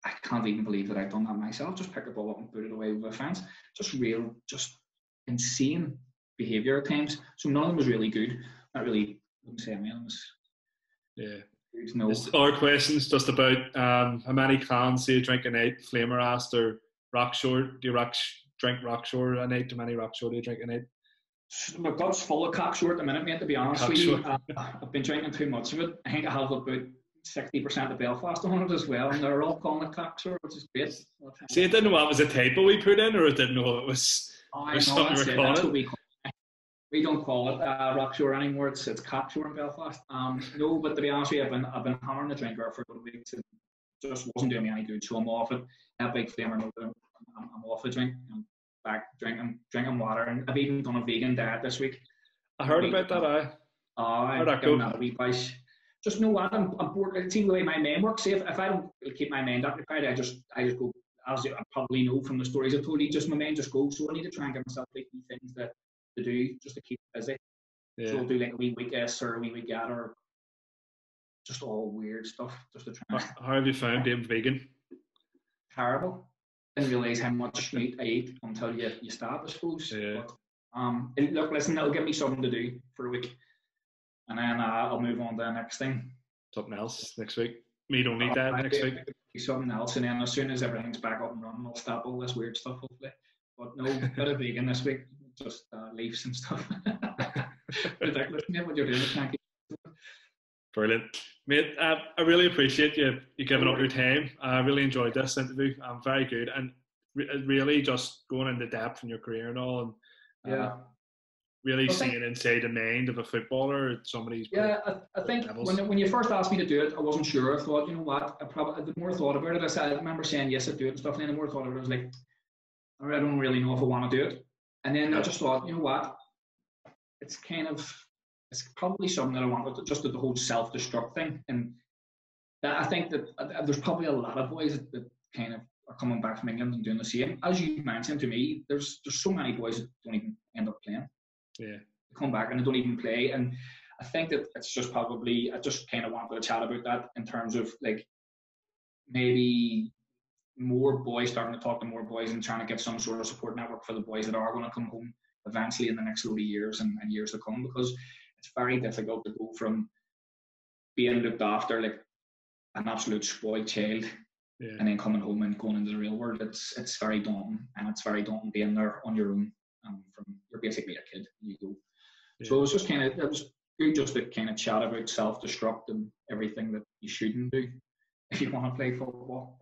I can't even believe that I've done that myself. Just pick the ball up and put it away with a fence. Just insane behaviour at times. So none of them was really good. Not really, I wouldn't say any of them was good. No. Other questions just about how many cans do you drink a night? Flamer asked, or Rockshore. Do you drink Rockshore a night? How many Rockshore do you drink a night? My gut's full of cockshore at the minute, mate, to be honest with you. I've been drinking too much of it. I think I have about 60% of Belfast on it as well, and they're all calling it cockshore, which is great. See, I didn't know what was a typo we put in, or I didn't know it was. That's what we call it. We don't call it Rockshore anymore. It's cockshore in Belfast. No, but to be honest with you, I've been hammering the drinker for a week. It just wasn't doing me any good, so I'm off it. That big flamer, I'm off the drink. I'm back drinking water, and I've even done a vegan diet this week. I heard about that. How'd that go? That wee price. Just know what, I'm bored. See the way my mind works. See, if I don't keep my mind occupied, I just go, as you probably know from the stories I've told you, just my mind just goes. So I need to try and give myself like things to do just to keep busy. Yeah. So I'll do like a wee week S or a wee week at, or just all weird stuff just to try. How have you found being vegan? Terrible. Didn't realise how much meat I eat until you start, I suppose. Yeah. But, look, listen, that'll give me something to do for a week. And then I'll move on to the next thing. Something else next week. Me don't need that next week. Something else, and then as soon as everything's back up and running, I'll stop all this weird stuff, hopefully. But no, bit of vegan this week. Just leaves and stuff. Ridiculous, mate, what you're doing. Thank you. Brilliant. Mate, I really appreciate you giving up your time. I really enjoyed this interview. Very good. And really just going into depth in your career and all. And, really seeing inside the mind of a footballer, somebody's. Yeah, I think when you first asked me to do it, I wasn't sure. I thought, you know what, the more I thought about it, I remember saying yes, I'd do it and stuff. And then the more I thought about it, I was like, I don't really know if I want to do it. And then I just thought, you know what, it's probably something that I want, just the whole self-destruct thing. And that, I think that there's probably a lot of boys that kind of are coming back from England and doing the same. As you mentioned to me, there's so many boys that don't even end up playing. Yeah. They come back and they don't even play. And I think that it's just probably, I just kind of wanted to chat about that in terms of like maybe more boys, starting to talk to more boys and trying to get some sort of support network for the boys that are going to come home eventually in the next load of years and years to come, because it's very difficult to go from being looked after like an absolute spoiled child and then coming home and going into the real world. It's very daunting, and it's very daunting being there on your own. You're basically a kid. You go. Yeah. So it was good just to kind of chat about self-destruct and everything that you shouldn't do if you want to play football.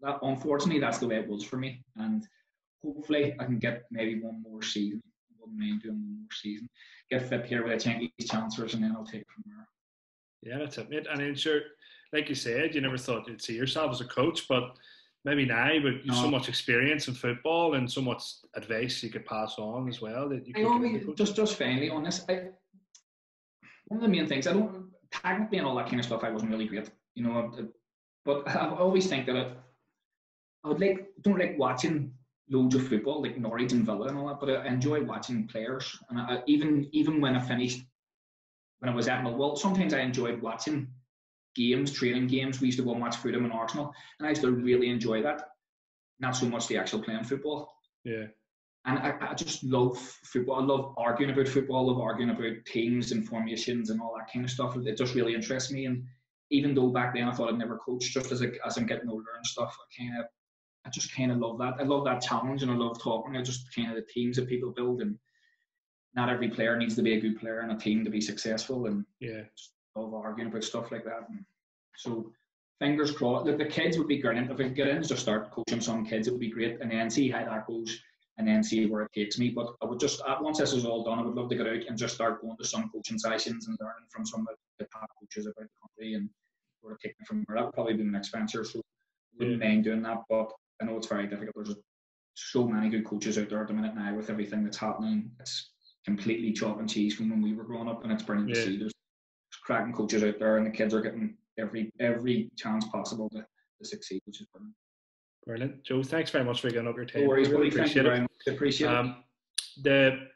But unfortunately, that's the way it was for me. And hopefully, I can get maybe one more season. I wouldn't mind doing one more season. Get fit here with the Champions Chancellors, and then I'll take it from there. Yeah, that's it, mate. And then sure, like you said, you never thought you'd see yourself as a coach, but maybe now, but you've so much experience in football and so much advice you could pass on as well that you could give to coaches. Just finally on this, one of the main things, I don't, technically and all that kind of stuff, I wasn't really great, you know, but I always think that don't like watching loads of football, like Norwich and Villa and all that, but I enjoy watching players. And even when I finished, when I was at Millwall, sometimes I enjoyed watching games, training games. We used to go and watch Fulham and Arsenal, and I used to really enjoy that. Not so much the actual playing football. Yeah. And I just love football. I love arguing about football. I love arguing about teams and formations and all that kind of stuff. It just really interests me. And even though back then I thought I'd never coach, just as I'm getting older and stuff, I just kind of love that. I love that challenge, and I love talking. I just kind of the teams that people build, and not every player needs to be a good player in a team to be successful. And just love arguing about stuff like that. And so fingers crossed. The kids would be brilliant if I could get in and just start coaching some kids. It would be great, and then see how that goes, and then see where it takes me. But I would just, once this is all done, I would love to get out and just start going to some coaching sessions and learning from some of the top coaches about the country and sort of take it from there. That would probably be my next venture. So I wouldn't mind doing that, but I know it's very difficult. There's so many good coaches out there at the minute now with everything that's happening. It's completely chalk and cheese from when we were growing up, and it's brilliant to see. There's cracking coaches out there, and the kids are getting every chance possible to succeed, which is brilliant. Brilliant. Joe, thanks very much for giving up your time. No worries, really appreciate it. Appreciate it. The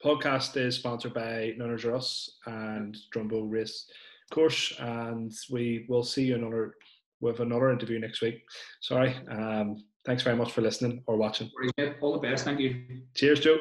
podcast is sponsored by Nunners or Us and Drumbo Race Course, and we will see you with another interview next week. Sorry. Thanks very much for listening or watching. All the best. Thank you. Cheers, Joe.